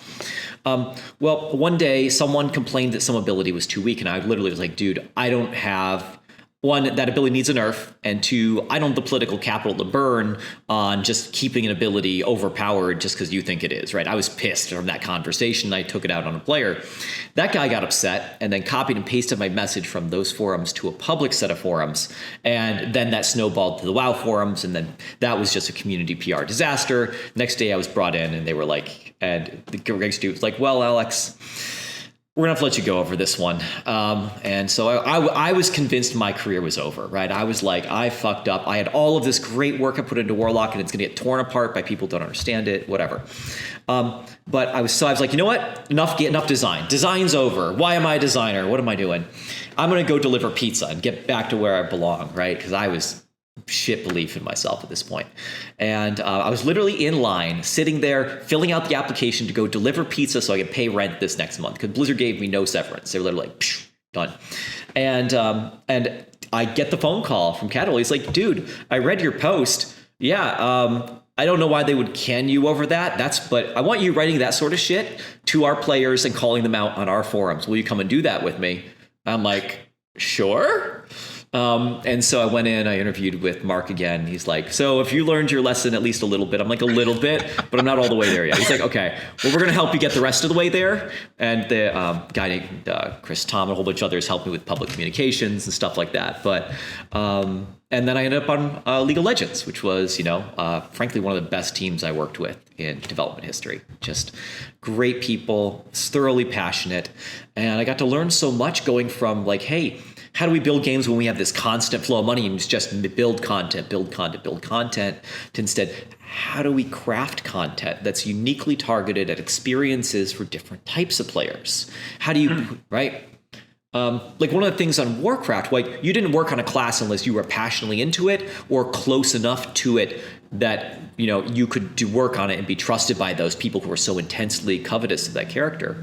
Well, one day someone complained that some ability was too weak, and I literally was like, dude, I don't have one, that ability needs a nerf, and two, I don't have the political capital to burn on just keeping an ability overpowered just because you think it is, right? I was pissed from that conversation. I took it out on a player. That guy got upset and then copied and pasted my message from those forums to a public set of forums. And then that snowballed to the WoW forums, and then that was just a community PR disaster. Next day I was brought in and they were like, and the Greg Stu was like, well, Alex, we're gonna have to let you go over this one. And so I was convinced my career was over, right? I was like, I fucked up. I had all of this great work I put into Warlock and it's gonna get torn apart by people who don't understand it, whatever. But I was like, you know what? Enough design. Design's over. Why am I a designer? What am I doing? I'm gonna go deliver pizza and get back to where I belong, right? Because I was shit belief in myself at this point. And I was literally in line, sitting there, filling out the application to go deliver pizza so I could pay rent this next month, because Blizzard gave me no severance. They were literally like, psh, done. And I get the phone call from Cattle. He's like, dude, I read your post. Yeah, I don't know why they would can you over that. But I want you writing that sort of shit to our players and calling them out on our forums. Will you come and do that with me? I'm like, sure. And so I went in, I interviewed with Mark again. He's like, so if you learned your lesson at least a little bit, I'm like, a little bit, but I'm not all the way there yet. He's like, okay, well, we're going to help you get the rest of the way there. And the guy named Chris Tom and a whole bunch of others helped me with public communications and stuff like that. But, and then I ended up on League of Legends, which was, frankly, one of the best teams I worked with in development history. Just great people, thoroughly passionate. And I got to learn so much going from like, hey, how do we build games when we have this constant flow of money and it's just build content, to instead, how do we craft content that's uniquely targeted at experiences for different types of players? How do you, right? Like one of the things on Warcraft, like you didn't work on a class unless you were passionately into it or close enough to it that, you could do work on it and be trusted by those people who were so intensely covetous of that character.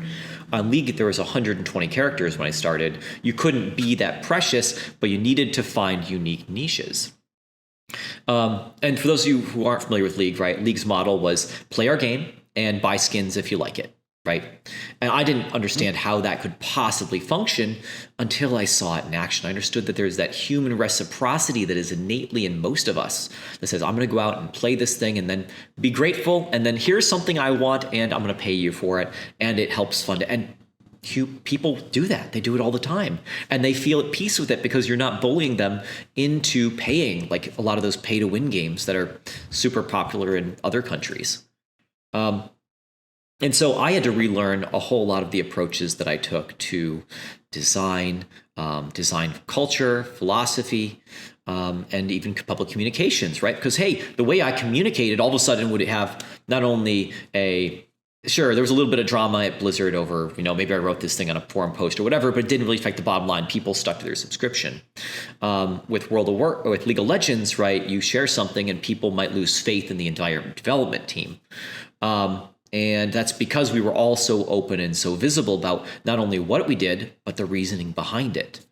On League, there was 120 characters when I started. You couldn't be that precious, but you needed to find unique niches. And for those of you who aren't familiar with League, right, League's model was play our game and buy skins if you like it, right? And I didn't understand how that could possibly function until I saw it in action. I understood that there's that human reciprocity that is innately in most of us that says, I'm going to go out and play this thing and then be grateful. And then here's something I want and I'm going to pay you for it. And it helps fund it. And people do that. They do it all the time. And they feel at peace with it because you're not bullying them into paying, like a lot of those pay to win games that are super popular in other countries. And so I had to relearn a whole lot of the approaches that I took to design, design culture, philosophy, and even public communications, right? Because, hey, the way I communicated all of a sudden would have not only sure, there was a little bit of drama at Blizzard over, maybe I wrote this thing on a forum post or whatever, but it didn't really affect the bottom line. People stuck to their subscription. With with League of Legends, right, you share something and people might lose faith in the entire development team. And that's because we were all so open and so visible about not only what we did, but the reasoning behind it.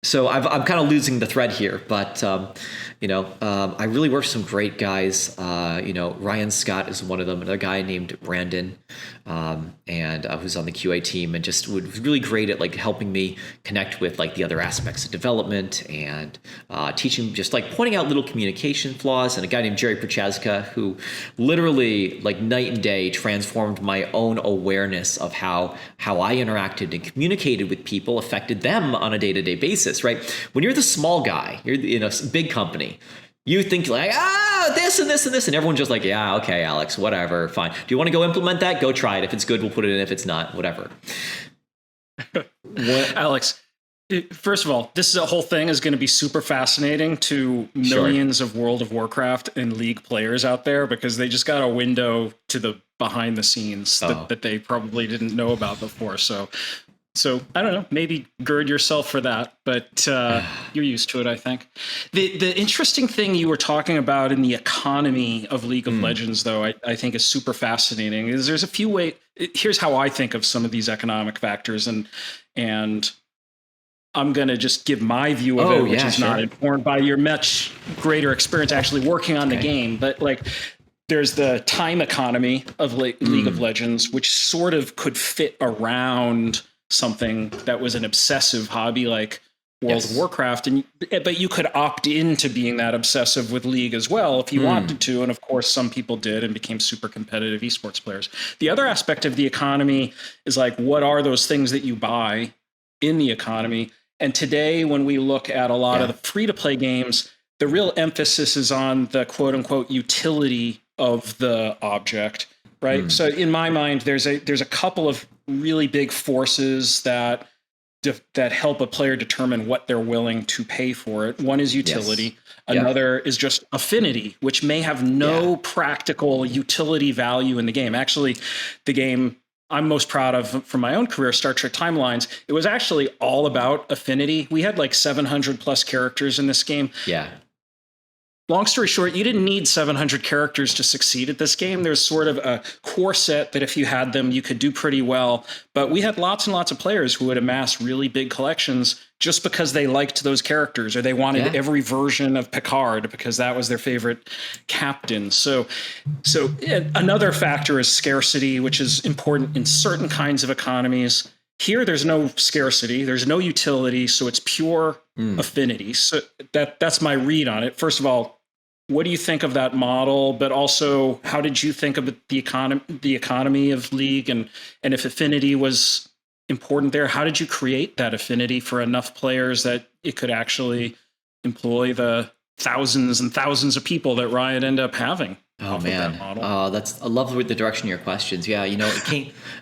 So I'm kind of losing the thread here, but I really worked with some great guys. Ryan Scott is one of them. Another guy named Brandon, and who's on the QA team, and just was really great at like helping me connect with like the other aspects of development and teaching, just like pointing out little communication flaws. And a guy named Jerry Prochaska, who literally like night and day transformed my own awareness of how I interacted and communicated with people affected them on a day-to-day basis. Right? When you're the small guy, you're in a big company, you think like, this and this and this, and everyone's just like, yeah, okay, Alex, whatever, fine. Do you want to go implement that? Go try it. If it's good, we'll put it in. If it's not, whatever. Alex, first of all, this whole thing is going to be super fascinating to millions of World of Warcraft and League players out there, because they just got a window to the behind the scenes that they probably didn't know about before. So I don't know, maybe gird yourself for that, but you're used to it, I think. The interesting thing you were talking about in the economy of League of Legends, though, I think is super fascinating, is there's a few ways. Here's how I think of some of these economic factors, and I'm going to just give my view of it, which is not informed by your much greater experience actually working on the game. But like, there's the time economy of League of Legends, which sort of could fit around something that was an obsessive hobby like World of Warcraft, but you could opt into being that obsessive with League as well if you wanted to. And of course, some people did and became super competitive esports players. The other aspect of the economy is like, what are those things that you buy in the economy? And today, when we look at a lot of the free-to-play games, the real emphasis is on the quote-unquote utility of the object, right? So in my mind, there's a couple of really big forces that help a player determine what they're willing to pay for it. One is utility. Another is just affinity, which may have no practical utility value in the game. Actually, the game I'm most proud of from my own career, Star Trek Timelines, it was actually all about affinity. We had like 700 plus characters in this game. Yeah. Long story short, you didn't need 700 characters to succeed at this game. There's sort of a core set that if you had them, you could do pretty well. But we had lots and lots of players who would amass really big collections just because they liked those characters, or they wanted every version of Picard because that was their favorite captain. So another factor is scarcity, which is important in certain kinds of economies. Here, there's no scarcity, there's no utility, so it's pure affinity. So that's my read on it. First of all, what do you think of that model? But also, how did you think of the economy of League, and if affinity was important there? How did you create that affinity for enough players that it could actually employ the thousands and thousands of people that Riot ended up having? Oh man, I love the direction of your questions. Yeah, you know,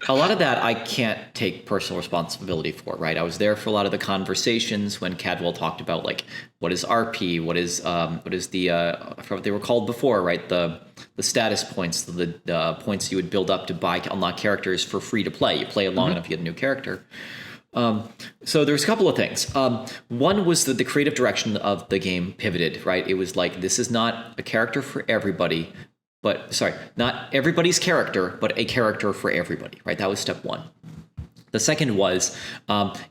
a lot of that I can't take personal responsibility for, right? I was there for a lot of the conversations when Cadwell talked about like what is RP, what is the I forgot what they were called before, right? The status points, the points you would build up to unlock characters for free to play. You play it long enough, you get a new character. So there's a couple of things. One was that the creative direction of the game pivoted, right? It was like, this is not a character for everybody, not everybody's character, but a character for everybody, right? That was step one. The second was,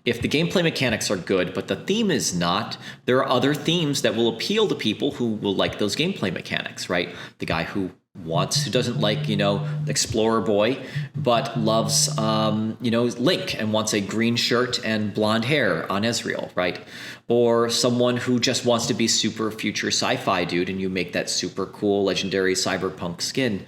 if the gameplay mechanics are good, but the theme is not, there are other themes that will appeal to people who will like those gameplay mechanics, right? The guy who doesn't like, Explorer Boy, but loves, Link and wants a green shirt and blonde hair on Ezreal, right? Or someone who just wants to be super future sci-fi dude and you make that super cool legendary cyberpunk skin.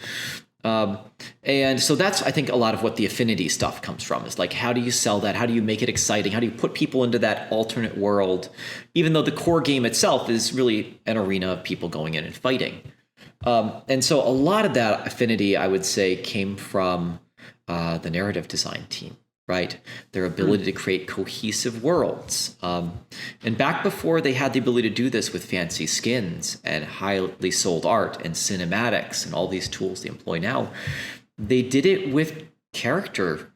And so that's, I think, a lot of what the affinity stuff comes from, is like, how do you sell that? How do you make it exciting? How do you put people into that alternate world, even though the core game itself is really an arena of people going in and fighting? And so a lot of that affinity, I would say, came from the narrative design team, right? Their ability to create cohesive worlds. And back before they had the ability to do this with fancy skins and highly sold art and cinematics and all these tools they employ now, they did it with character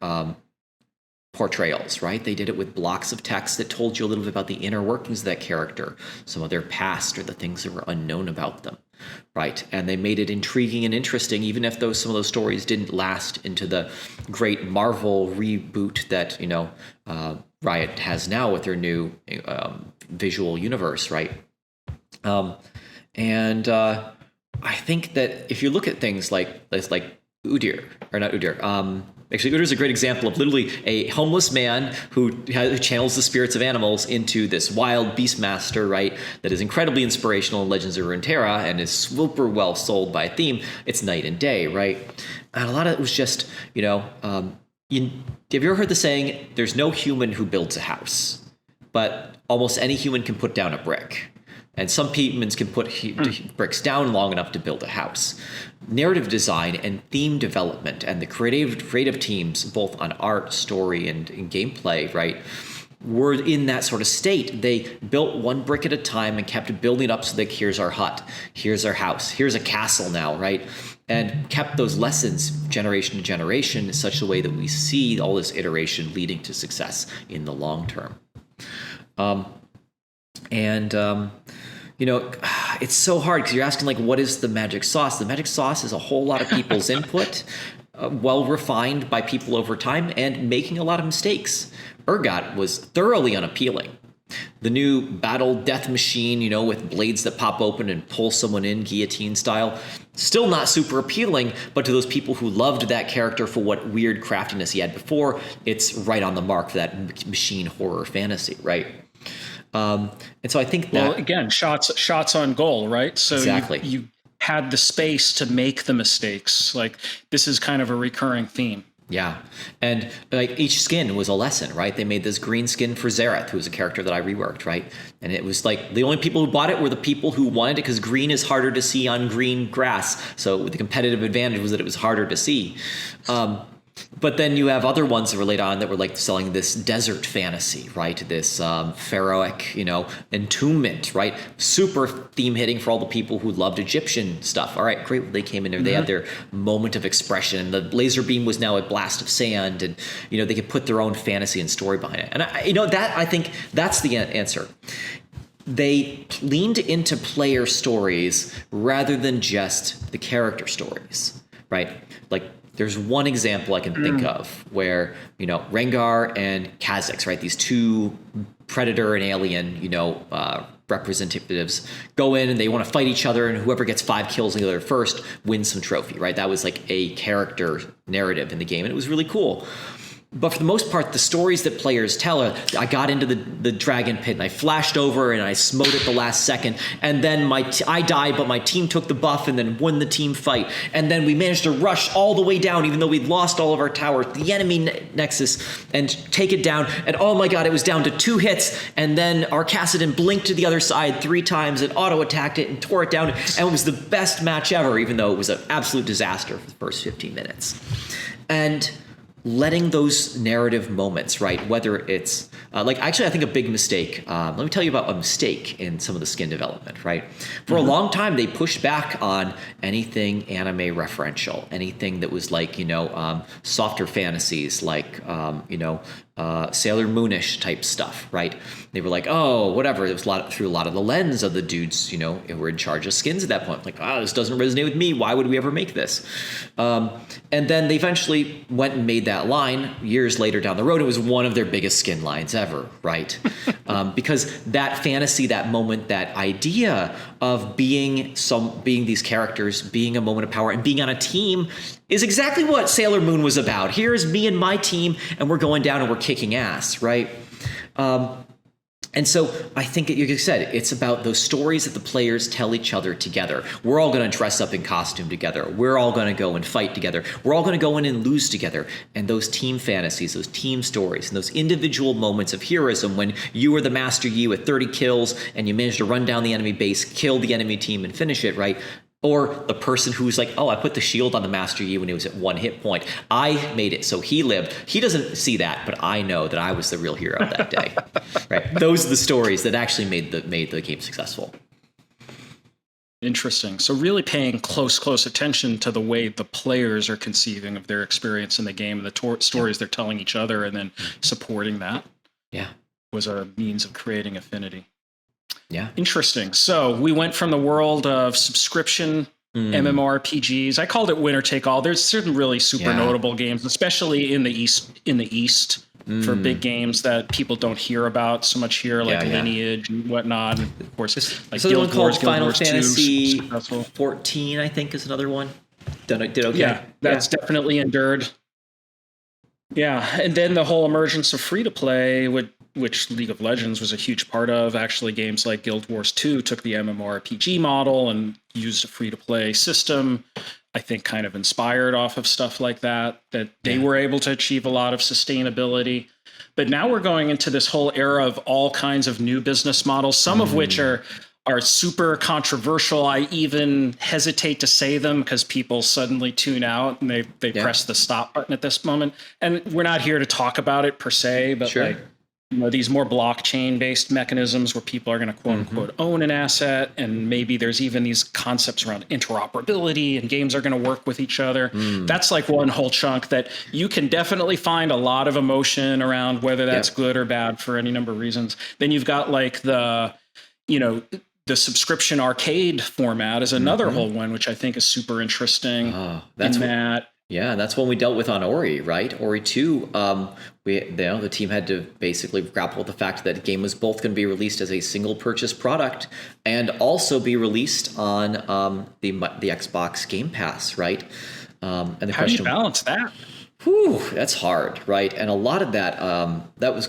portrayals, right? They did it with blocks of text that told you a little bit about the inner workings of that character, some of their past or the things that were unknown about them, right? And they made it intriguing and interesting, even if some of those stories didn't last into the great Marvel reboot that, Riot has now with their new visual universe, right? And I think that if you look at things like Udyr, or not Udyr, actually, Udyr is a great example of literally a homeless man who channels the spirits of animals into this wild beastmaster, right? That is incredibly inspirational in Legends of Runeterra and is super well sold by a theme. It's night and day, right? And a lot of it was just, have you ever heard the saying, there's no human who builds a house, but almost any human can put down a brick. And some humans can put bricks down long enough to build a house. Narrative design and theme development and the creative teams, both on art, story, and gameplay, right, were in that sort of state. They built one brick at a time and kept building up so that here's our hut, here's our house, here's a castle now, right? And kept those lessons generation to generation in such a way that we see all this iteration leading to success in the long term. It's so hard because you're asking, like, what is the magic sauce? The magic sauce is a whole lot of people's input, well refined by people over time, and making a lot of mistakes. Urgot was thoroughly unappealing. The new battle death machine, with blades that pop open and pull someone in guillotine style, still not super appealing, but to those people who loved that character for what weird craftiness he had before, it's right on the mark for that machine horror fantasy, right? And so I think that Well, again, shots on goal, right? So exactly. you had the space to make the mistakes. Like this is kind of a recurring theme. Yeah. And like each skin was a lesson, right? They made this green skin for Zareth, who was a character that I reworked, right? And it was like the only people who bought it were the people who wanted it because green is harder to see on green grass. So the competitive advantage was that it was harder to see. But then you have other ones that were later on that were like selling this desert fantasy, right? This pharaohic, entombment, right? Super theme hitting for all the people who loved Egyptian stuff. All right, great. They came in there. They had their moment of expression. The laser beam was now a blast of sand, and they could put their own fantasy and story behind it. And I think that's the answer. They leaned into player stories rather than just the character stories, right? Like there's one example I can think of where, Rengar and Kha'Zix, right? These two predator and alien, representatives go in and they want to fight each other, and whoever gets 5 kills together first wins some trophy, right? That was like a character narrative in the game, and it was really cool. But for the most part, the stories that players tell are, I got into the dragon pit and I flashed over and I smote at the last second. And then I died, but my team took the buff and then won the team fight. And then we managed to rush all the way down, even though we'd lost all of our towers, the enemy nexus, and take it down. And oh my God, it was down to 2 hits. And then our Cassidon blinked to the other side 3 times and auto-attacked it and tore it down. And it was the best match ever, even though it was an absolute disaster for the first 15 minutes. And letting those narrative moments, right? Whether it's actually, I think a big mistake. Let me tell you about a mistake in some of the skin development, right? For a long time, they pushed back on anything anime referential, anything that was like, softer fantasies, like, Sailor Moonish type stuff, right? They were like, oh, whatever. It was through a lot of the lens of the dudes, who were in charge of skins at that point. Like, this doesn't resonate with me. Why would we ever make this? And then they eventually went and made that line years later down the road. It was one of their biggest skin lines ever, right? Because that fantasy, that moment, that idea of being these characters, being a moment of power, and being on a team is exactly what Sailor Moon was about. Here's me and my team, and we're going down and we're kicking ass, right? And so I think, like you said, it's about those stories that the players tell each other together. We're all going to dress up in costume together. We're all going to go and fight together. We're all going to go in and lose together. And those team fantasies, those team stories, and those individual moments of heroism when you were the Master Yi with 30 kills and you managed to run down the enemy base, kill the enemy team, and finish it, right? Or the person who's like, oh, I put the shield on the Master Yi when he was at 1 hit point. I made it so he lived. He doesn't see that, but I know that I was the real hero that day. Right? Those are the stories that actually made the game successful. Interesting. So really paying close attention to the way the players are conceiving of their experience in the game and the stories they're telling each other, and then supporting that. Yeah, was a means of creating affinity. Yeah. Interesting. So we went from the world of subscription MMORPGs. I called it winner take all. There's certain really super notable games, especially in the East for big games that people don't hear about so much here, like Lineage and whatnot. And of course, like Guild Wars, Final Wars Fantasy 2, 14, I think, is another one. Did okay. Yeah, that's definitely endured. Yeah, and then the whole emergence of free to play which League of Legends was a huge part of. Actually, games like Guild Wars 2 took the MMORPG model and used a free-to-play system, I think kind of inspired off of stuff like that they were able to achieve a lot of sustainability. But now we're going into this whole era of all kinds of new business models, some of which are super controversial. I even hesitate to say them because people suddenly tune out and they press the stop button at this moment. And we're not here to talk about it per se, but like, these more blockchain-based mechanisms where people are going to quote-unquote own an asset, and maybe there's even these concepts around interoperability, and games are going to work with each other. That's like one whole chunk that you can definitely find a lot of emotion around, whether that's good or bad for any number of reasons. Then you've got like the subscription arcade format is another whole one, which I think is super interesting. Yeah, and that's one we dealt with on Ori, right? Ori 2, the team had to basically grapple with the fact that the game was both going to be released as a single purchase product and also be released on the Xbox Game Pass, right? And the How do you balance that? That's hard, right? And a lot of that, that was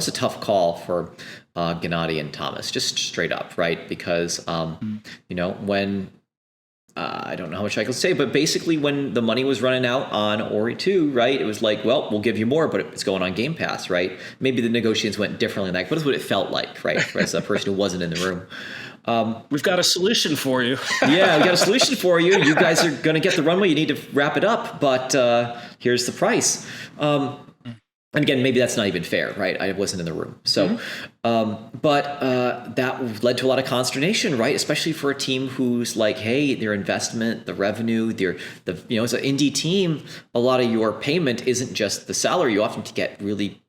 a tough call for Gennady and Thomas, just straight up, right? Because when I don't know how much I can say, but basically when the money was running out on Ori 2, right, it was like, well, we'll give you more, but it's going on Game Pass, right? Maybe the negotiations went differently than that, but that's what it felt like, right? As a person who wasn't in the room. We've got a solution for you. Yeah, we got a solution for you. You guys are going to get the runway. You need to wrap it up, but here's the price. And again, maybe that's not even fair, right? I wasn't in the room. So, but that led to a lot of consternation, right? Especially for a team who's like, hey, their investment, the revenue, as an indie team, a lot of your payment isn't just the salary. You often get really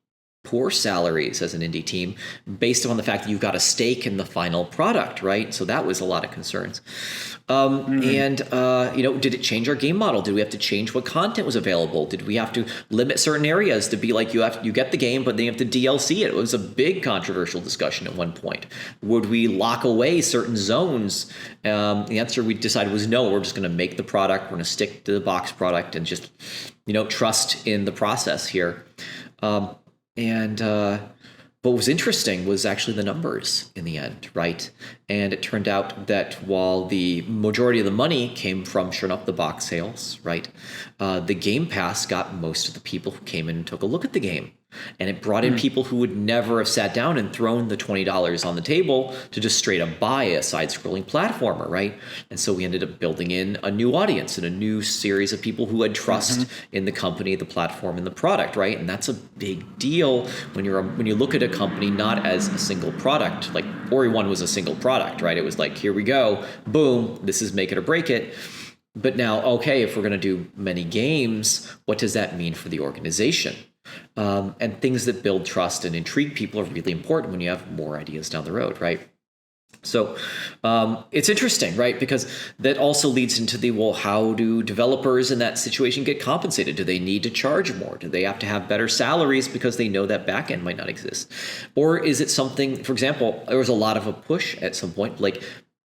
poor salaries as an indie team based on the fact that you've got a stake in the final product, right? So that was a lot of concerns. And did it change our game model? Did we have to change what content was available? Did we have to limit certain areas to be like, you get the game, but then you have to DLC it? It was a big controversial discussion at one point. Would we lock away certain zones? The answer we decided was no, we're just going to make the product. We're going to stick to the box product and just, trust in the process here. What was interesting was actually the numbers in the end, right? And it turned out that while the majority of the money came from, sure enough, the box sales, right? The Game Pass got most of the people who came in and took a look at the game. And it brought in people who would never have sat down and thrown the $20 on the table to just straight up buy a side-scrolling platformer, right? And so we ended up building in a new audience and a new series of people who had trust in the company, the platform, and the product, right? And that's a big deal when you look at a company not as a single product. Like Ori 1 was a single product, right? It was like, here we go, boom, this is make it or break it. But now, okay, if we're going to do many games, what does that mean for the organization? And things that build trust and intrigue people are really important when you have more ideas down the road, right? So it's interesting, right? Because that also leads into how do developers in that situation get compensated? Do they need to charge more? Do they have to have better salaries because they know that backend might not exist? Or is it something, for example, there was a lot of a push at some point, like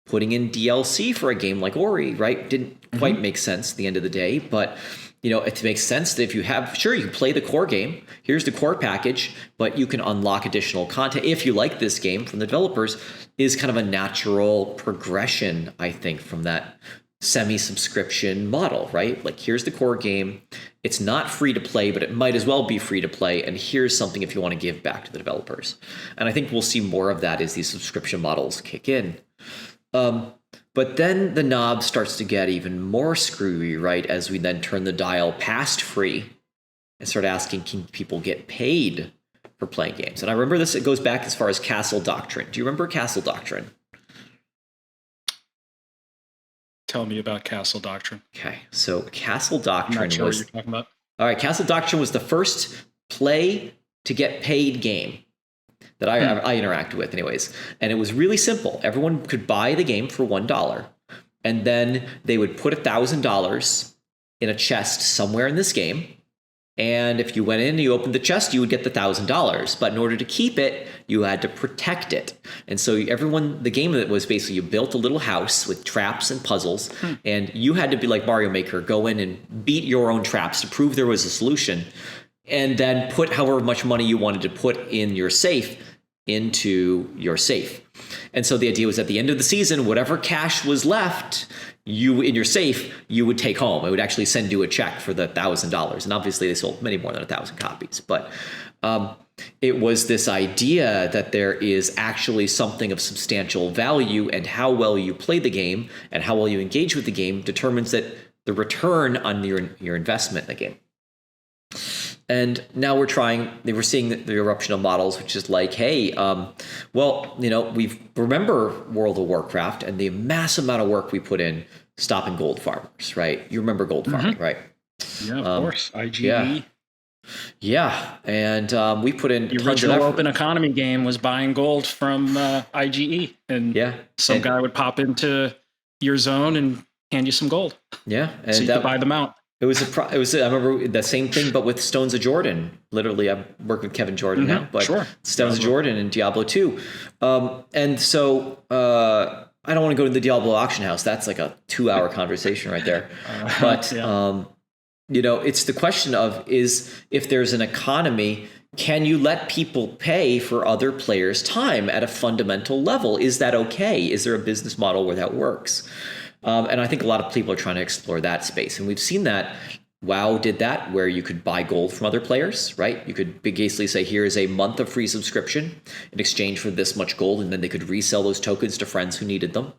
putting in DLC for a game like Ori, right? Didn't quite make sense at the end of the day, but it makes sense that if you have, sure, you can play the core game. Here's the core package, but you can unlock additional content if you like this game from the developers, is kind of a natural progression, I think, from that semi-subscription model, right? Like, here's the core game. It's not free to play, but it might as well be free to play. And here's something if you want to give back to the developers. And I think we'll see more of that as these subscription models kick in. But then the knob starts to get even more screwy, right? As we then turn the dial past free and start asking, can people get paid for playing games? And I remember this, it goes back as far as Castle Doctrine. Do you remember Castle Doctrine? Tell me about Castle Doctrine. Okay, so Castle Doctrine I'm not sure what you're talking about. All right, Castle Doctrine was the first play to get paid game that I interacted with anyways. And it was really simple. Everyone could buy the game for $1, and then they would put $1,000 in a chest somewhere in this game. And if you went in and you opened the chest, you would get the $1,000. But in order to keep it, you had to protect it. And so the game that was basically, you built a little house with traps and puzzles, and you had to be like Mario Maker, go in and beat your own traps to prove there was a solution, and then put however much money you wanted to put in your safe into your safe. And so the idea was at the end of the season, whatever cash was left in your safe, you would take home. It would actually send you a check for the $1,000. And obviously they sold many more than 1,000 copies. But it was this idea that there is actually something of substantial value, and how well you play the game and how well you engage with the game determines that the return on your investment in the game. And now we're seeing the eruption of models, which is like, hey, we remember World of Warcraft and the massive amount of work we put in stopping gold farmers, right? You remember gold farming, right? Yeah, of course. IGE. Yeah. And we put in the original open economy game was buying gold from IGE, and some guy would pop into your zone and hand you some gold. Yeah, and so you could buy them out. I remember the same thing, but with Stones of Jordan. Literally, I work with Kevin Jordan now, but Stones of Jordan and Diablo 2. And so I don't want to go to the Diablo auction house. That's like a 2-hour conversation right there. But it's the question of if there's an economy, can you let people pay for other players' time at a fundamental level? Is that okay? Is there a business model where that works? And I think a lot of people are trying to explore that space. And we've seen that WoW did that, where you could buy gold from other players, right? You could basically say, here is a month of free subscription in exchange for this much gold, and then they could resell those tokens to friends who needed them,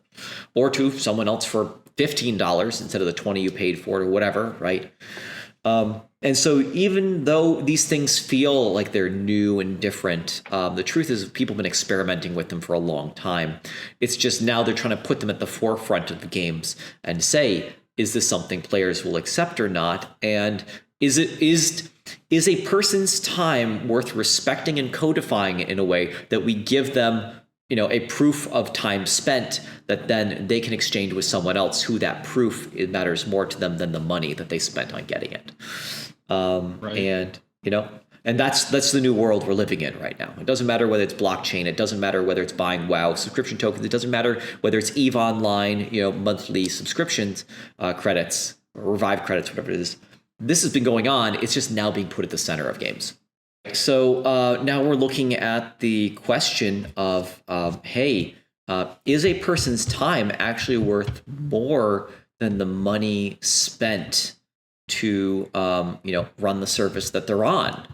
or to someone else for $15 instead of the 20 you paid for it or whatever, right? And so even though these things feel like they're new and different, the truth is people have been experimenting with them for a long time. It's just now they're trying to put them at the forefront of the games and say, is this something players will accept or not? And is a person's time worth respecting and codifying in a way that we give them, a proof of time spent that then they can exchange with someone else who that proof, it matters more to them than the money that they spent on getting it. Right. And that's the new world we're living in right now. It doesn't matter whether it's blockchain. It doesn't matter whether it's buying WoW subscription tokens. It doesn't matter whether it's EVE Online, monthly subscriptions, credits, or Revive credits, whatever it is. This has been going on. It's just now being put at the center of games. So now we're looking at the question of, hey, is a person's time actually worth more than the money spent to, run the service that they're on?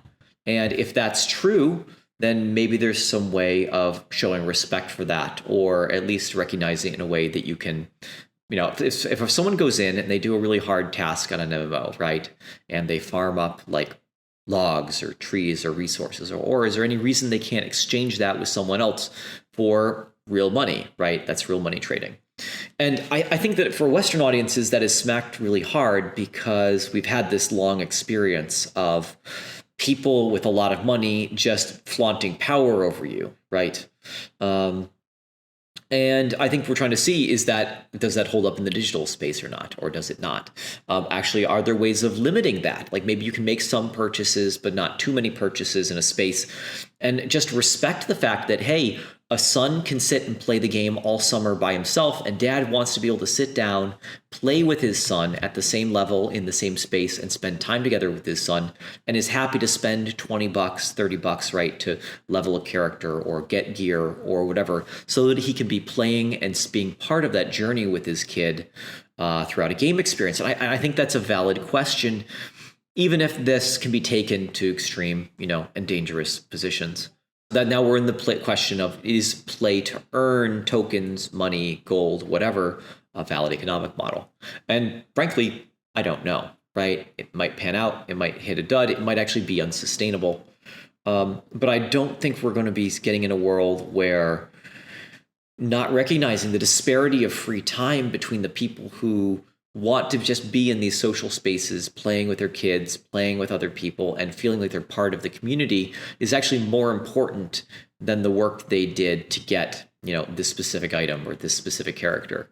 And if that's true, then maybe there's some way of showing respect for that, or at least recognizing it in a way that you can, if someone goes in and they do a really hard task on an MMO, right, and they farm up like logs or trees or resources, or is there any reason they can't exchange that with someone else for real money, right? That's real money trading. And I think that for Western audiences, that is smacked really hard because we've had this long experience of people with a lot of money just flaunting power over you, right? And I think we're trying to see does that hold up in the digital space or not, or does it not? Actually, are there ways of limiting that? Like maybe you can make some purchases, but not too many purchases in a space, and just respect the fact that, hey, a son can sit and play the game all summer by himself, and dad wants to be able to sit down, play with his son at the same level in the same space and spend time together with his son, and is happy to spend $20, $30, right, to level a character or get gear or whatever, so that he can be playing and being part of that journey with his kid throughout a game experience. And I think that's a valid question, even if this can be taken to extreme, and dangerous positions. That now we're in the question of, is play to earn tokens, money, gold, whatever, a valid economic model? And frankly, I don't know, right? It might pan out. It might hit a dud. It might actually be unsustainable. But I don't think we're going to be getting in a world where not recognizing the disparity of free time between the people who want to just be in these social spaces, playing with their kids, playing with other people, and feeling like they're part of the community is actually more important than the work they did to get, this specific item or this specific character.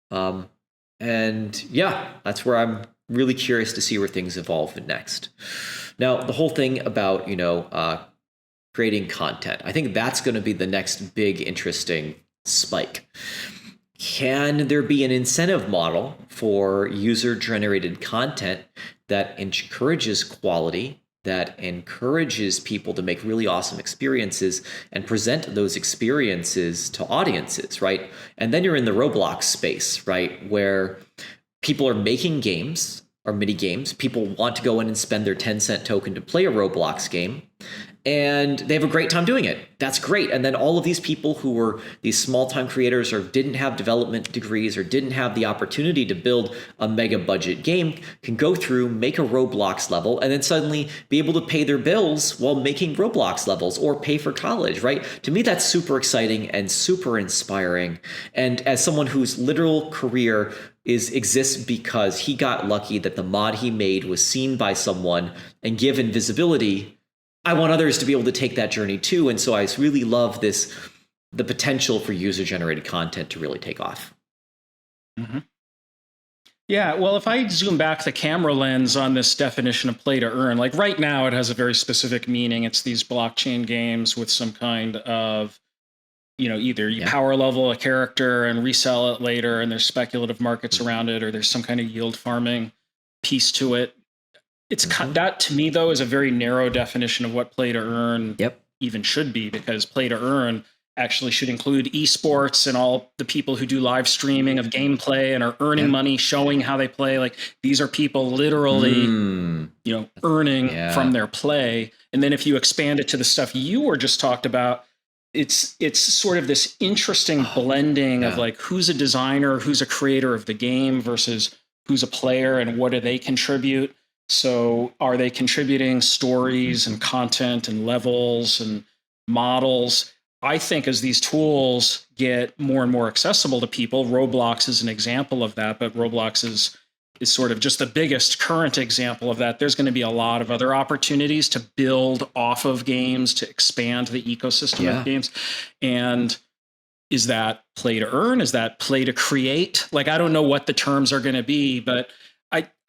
And yeah, that's where I'm really curious to see where things evolve next. Now, the whole thing about, creating content, I think that's going to be the next big interesting spike. Can there be an incentive model for user-generated content that encourages quality, that encourages people to make really awesome experiences and present those experiences to audiences, right? And then you're in the Roblox space, right, where people are making games or mini games. People want to go in and spend their 10-cent token to play a Roblox game, and they have a great time doing it. That's great. And then all of these people who were these small-time creators or didn't have development degrees or didn't have the opportunity to build a mega budget game can go through, make a Roblox level, and then suddenly be able to pay their bills while making Roblox levels or pay for college, right? To me, that's super exciting and super inspiring. And as someone whose literal career exists because he got lucky that the mod he made was seen by someone and given visibility, I want others to be able to take that journey too. And so I really love the potential for user-generated content to really take off. Mm-hmm. Yeah, well, if I zoom back the camera lens on this definition of play to earn, like right now it has a very specific meaning. It's these blockchain games with some kind of, either you power level a character and resell it later, and there's speculative markets around it, or there's some kind of yield farming piece to it. it's that to me though is a very narrow definition of what play to earn even should be, because play to earn actually should include esports and all the people who do live streaming of gameplay and are earning money showing how they play. Like these are people literally, earning from their play. And then if you expand it to the stuff you were just talked about, it's sort of this interesting blending of like who's a designer, who's a creator of the game versus who's a player and what do they contribute. So are they contributing stories and content and levels and models? I think as these tools get more and more accessible to people, Roblox is an example of that, but Roblox is sort of just the biggest current example of that. There's going to be a lot of other opportunities to build off of games, to expand the ecosystem of games. And is that play to earn? Is that play to create? Like, I don't know what the terms are going to be, but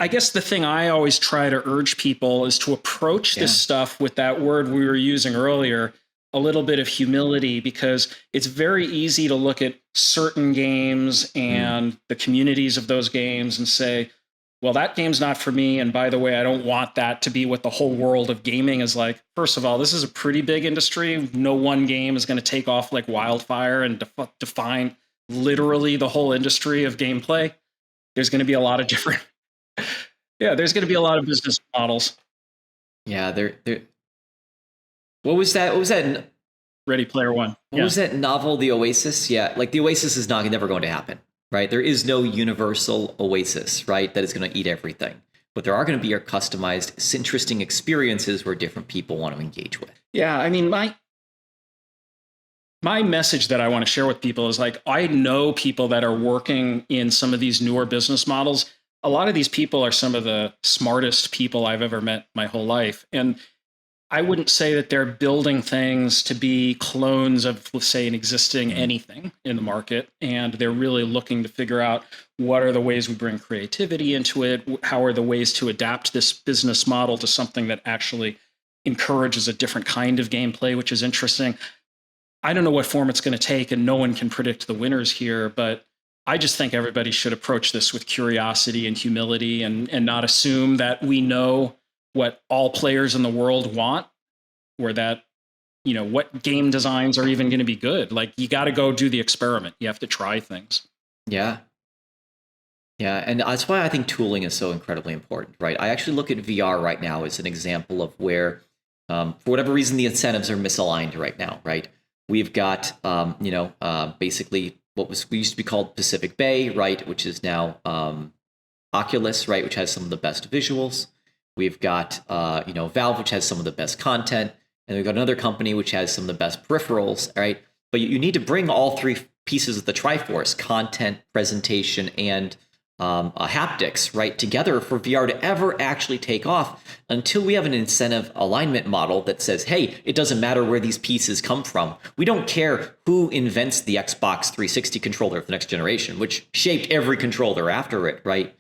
I guess the thing I always try to urge people is to approach this stuff with that word we were using earlier, a little bit of humility, because it's very easy to look at certain games and the communities of those games and say, well, that game's not for me. And by the way, I don't want that to be what the whole world of gaming is like. First of all, this is a pretty big industry. No one game is going to take off like wildfire and define literally the whole industry of gameplay. There's going to be a lot of different, there's going to be a lot of business models. Yeah, there. What was that? Ready Player One. What was that novel, The Oasis? Yeah, like the Oasis is never going to happen, right? There is no universal Oasis, right, that is going to eat everything. But there are going to be your customized, interesting experiences where different people want to engage with. Yeah, I mean, my message that I want to share with people is like, I know people that are working in some of these newer business models. A lot of these people are some of the smartest people I've ever met my whole life. And I wouldn't say that they're building things to be clones of, let's say, an existing anything in the market. And they're really looking to figure out what are the ways we bring creativity into it? How are the ways to adapt this business model to something that actually encourages a different kind of gameplay, which is interesting. I don't know what form it's going to take, and no one can predict the winners here, but I just think everybody should approach this with curiosity and humility and not assume that we know what all players in the world want, or that, what game designs are even going to be good. Like, you got to go do the experiment. You have to try things. Yeah. Yeah. And that's why I think tooling is so incredibly important, right? I actually look at VR right now as an example of where, for whatever reason, the incentives are misaligned right now, right? We've got, basically what we used to be called Pacific Bay, right? Which is now Oculus, right? Which has some of the best visuals. We've got, Valve, which has some of the best content. And we've got another company which has some of the best peripherals, right? But you need to bring all three pieces of the Triforce, content, presentation, and haptics, right, together for VR to ever actually take off, until we have an incentive alignment model that says, hey, it doesn't matter where these pieces come from. We don't care who invents the Xbox 360 controller of the next generation, which shaped every controller after it, right?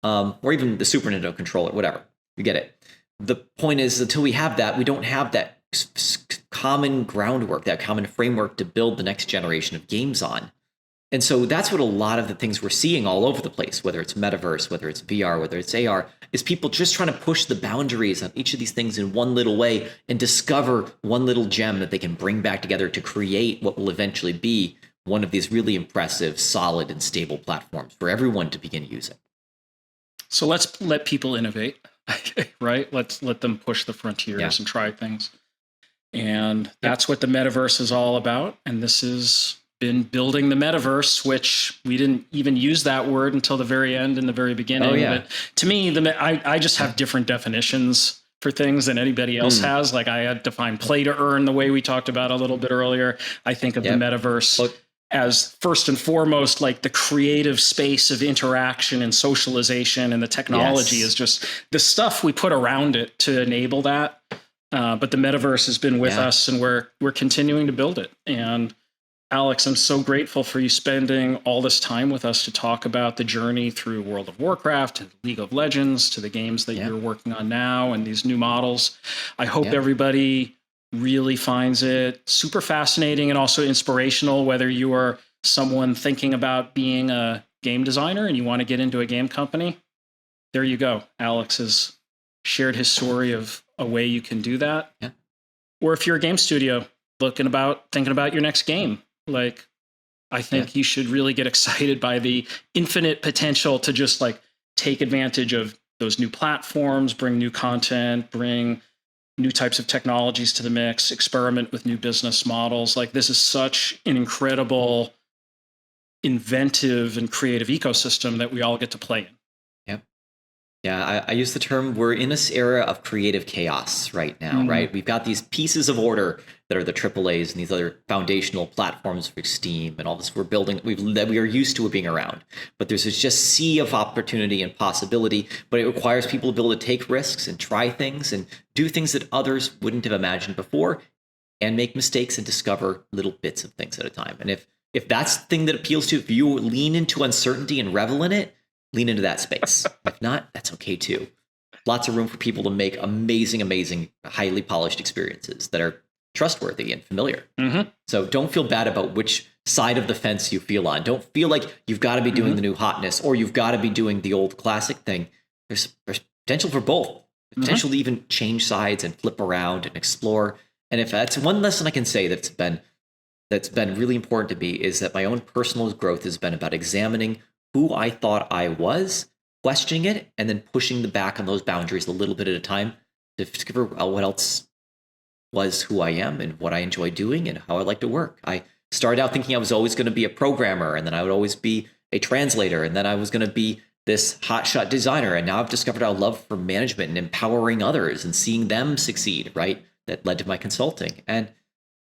Or even the Super Nintendo controller, whatever. You get it. The point is, until we have that, we don't have that common groundwork, that common framework to build the next generation of games on. And so that's what a lot of the things we're seeing all over the place, whether it's metaverse, whether it's VR, whether it's AR, is people just trying to push the boundaries on each of these things in one little way and discover one little gem that they can bring back together to create what will eventually be one of these really impressive, solid, and stable platforms for everyone to begin using. So let's let people innovate, right? Let's let them push the frontiers and try things. And that's what the metaverse is all about. And this has been building the metaverse, which we didn't even use that word until the very end, in the very beginning. But to me, I just have different definitions for things than anybody else has. Like, I had defined play to earn the way we talked about a little bit earlier. I think of the metaverse as first and foremost, like the creative space of interaction and socialization, and the technology is just the stuff we put around it to enable that. But the metaverse has been with us, and we're continuing to build it. And Alex, I'm so grateful for you spending all this time with us to talk about the journey through World of Warcraft and League of Legends to the games that you're working on now and these new models. I hope everybody really finds it super fascinating and also inspirational, whether you are someone thinking about being a game designer and you want to get into a game company. There you go. Alex has shared his story of a way you can do that. Yeah. Or if you're a game studio thinking about your next game, like I think you should really get excited by the infinite potential to just like take advantage of those new platforms, bring new content, bring new types of technologies to the mix, experiment with new business models. Like this is such an incredible, inventive and creative ecosystem that we all get to play in. Yep. Yeah, I use the term, we're in this era of creative chaos right now, right? We've got these pieces of order that are the AAAs and these other foundational platforms for Steam and all this we're building that we are used to being around. But there's this just sea of opportunity and possibility, but it requires people to be able to take risks and try things and do things that others wouldn't have imagined before and make mistakes and discover little bits of things at a time. And if that's the thing that appeals to you, if you lean into uncertainty and revel in it, lean into that space. If not, that's okay too. Lots of room for people to make amazing, highly polished experiences that are trustworthy and familiar. So don't feel bad about which side of the fence you feel on. Don't feel like you've got to be doing the new hotness or you've got to be doing the old classic thing. There's potential for both. Potential to even change sides and flip around and explore. And if that's one lesson I can say that's been really important to me, is that my own personal growth has been about examining who I thought I was, questioning it, and then pushing the back on those boundaries a little bit at a time to discover what else was who I am and what I enjoy doing and how I like to work. I started out thinking I was always going to be a programmer, and then I would always be a translator, and then I was going to be this hotshot designer. And now I've discovered our love for management and empowering others and seeing them succeed, right? That led to my consulting. And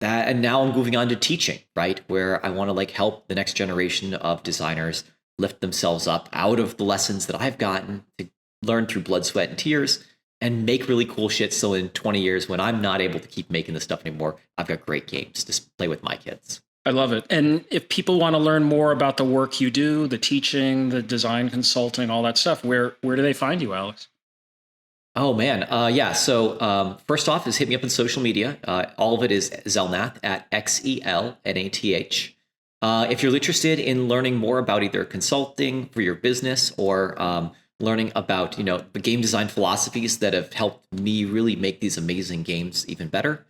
now I'm moving on to teaching, right? Where I want to like help the next generation of designers lift themselves up out of the lessons that I've gotten to learn through blood, sweat, and tears and make really cool shit. So in 20 years, when I'm not able to keep making this stuff anymore, I've got great games to play with my kids. I love it. And if people want to learn more about the work you do, the teaching, the design consulting, all that stuff, where do they find you, Alex? Oh, man. Yeah. So first off is hit me up on social media. All of it is Zelnath at XELNATH. If you're interested in learning more about either consulting for your business or learning about, the game design philosophies that have helped me really make these amazing games even better,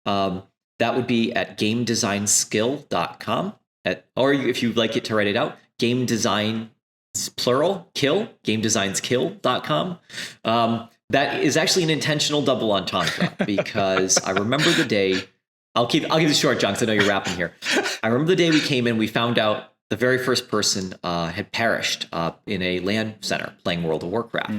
that would be at gamedesignsskill.com. Or if you'd like it to write it out, game design plural kill, gamedesignskill.com. That is actually an intentional double entendre because I remember the day. I'll give it short, John, because I know you're rapping here. I remember the day we came in, we found out the very first person had perished in a LAN center playing World of Warcraft.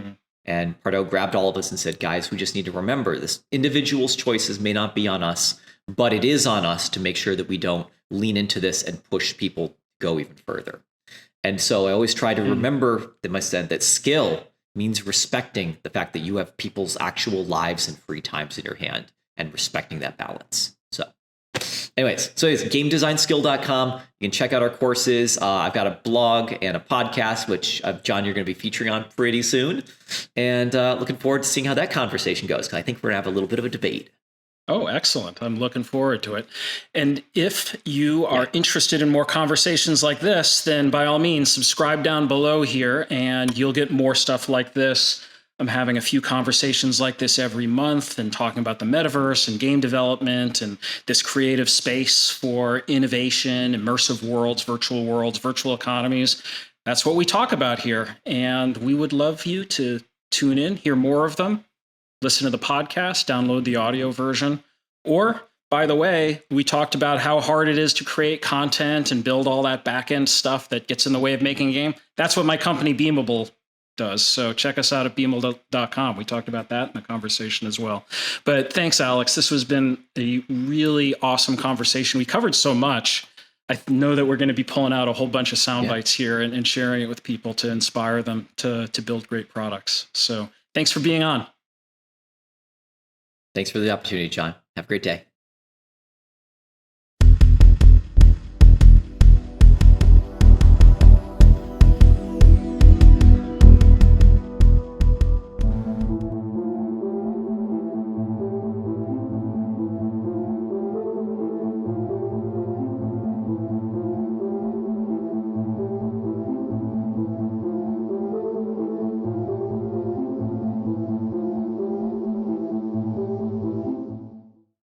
And Pardo grabbed all of us and said, guys, we just need to remember this individual's choices may not be on us, but it is on us to make sure that we don't lean into this and push people to go even further. And so I always try to remember that skill means respecting the fact that you have people's actual lives and free times in your hand and respecting that balance. So anyways, so it's gamedesignsskill.com. You can check out our courses. I've got a blog and a podcast, which John, you're going to be featuring on pretty soon. And looking forward to seeing how that conversation goes, because I think we're going to have a little bit of a debate. Oh, excellent. I'm looking forward to it. And if you are interested in more conversations like this, then by all means, subscribe down below here and you'll get more stuff like this. I'm having a few conversations like this every month and talking about the metaverse and game development and this creative space for innovation, immersive worlds, virtual economies. That's what we talk about here. And we would love you to tune in, hear more of them. Listen to the podcast, download the audio version. Or, by the way, we talked about how hard it is to create content and build all that back-end stuff that gets in the way of making a game. That's what my company, Beamable, does. So check us out at beamable.com. We talked about that in the conversation as well. But thanks, Alex. This has been a really awesome conversation. We covered so much. I know that we're going to be pulling out a whole bunch of sound bites here and sharing it with people to inspire them to build great products. So thanks for being on. Thanks for the opportunity, John. Have a great day.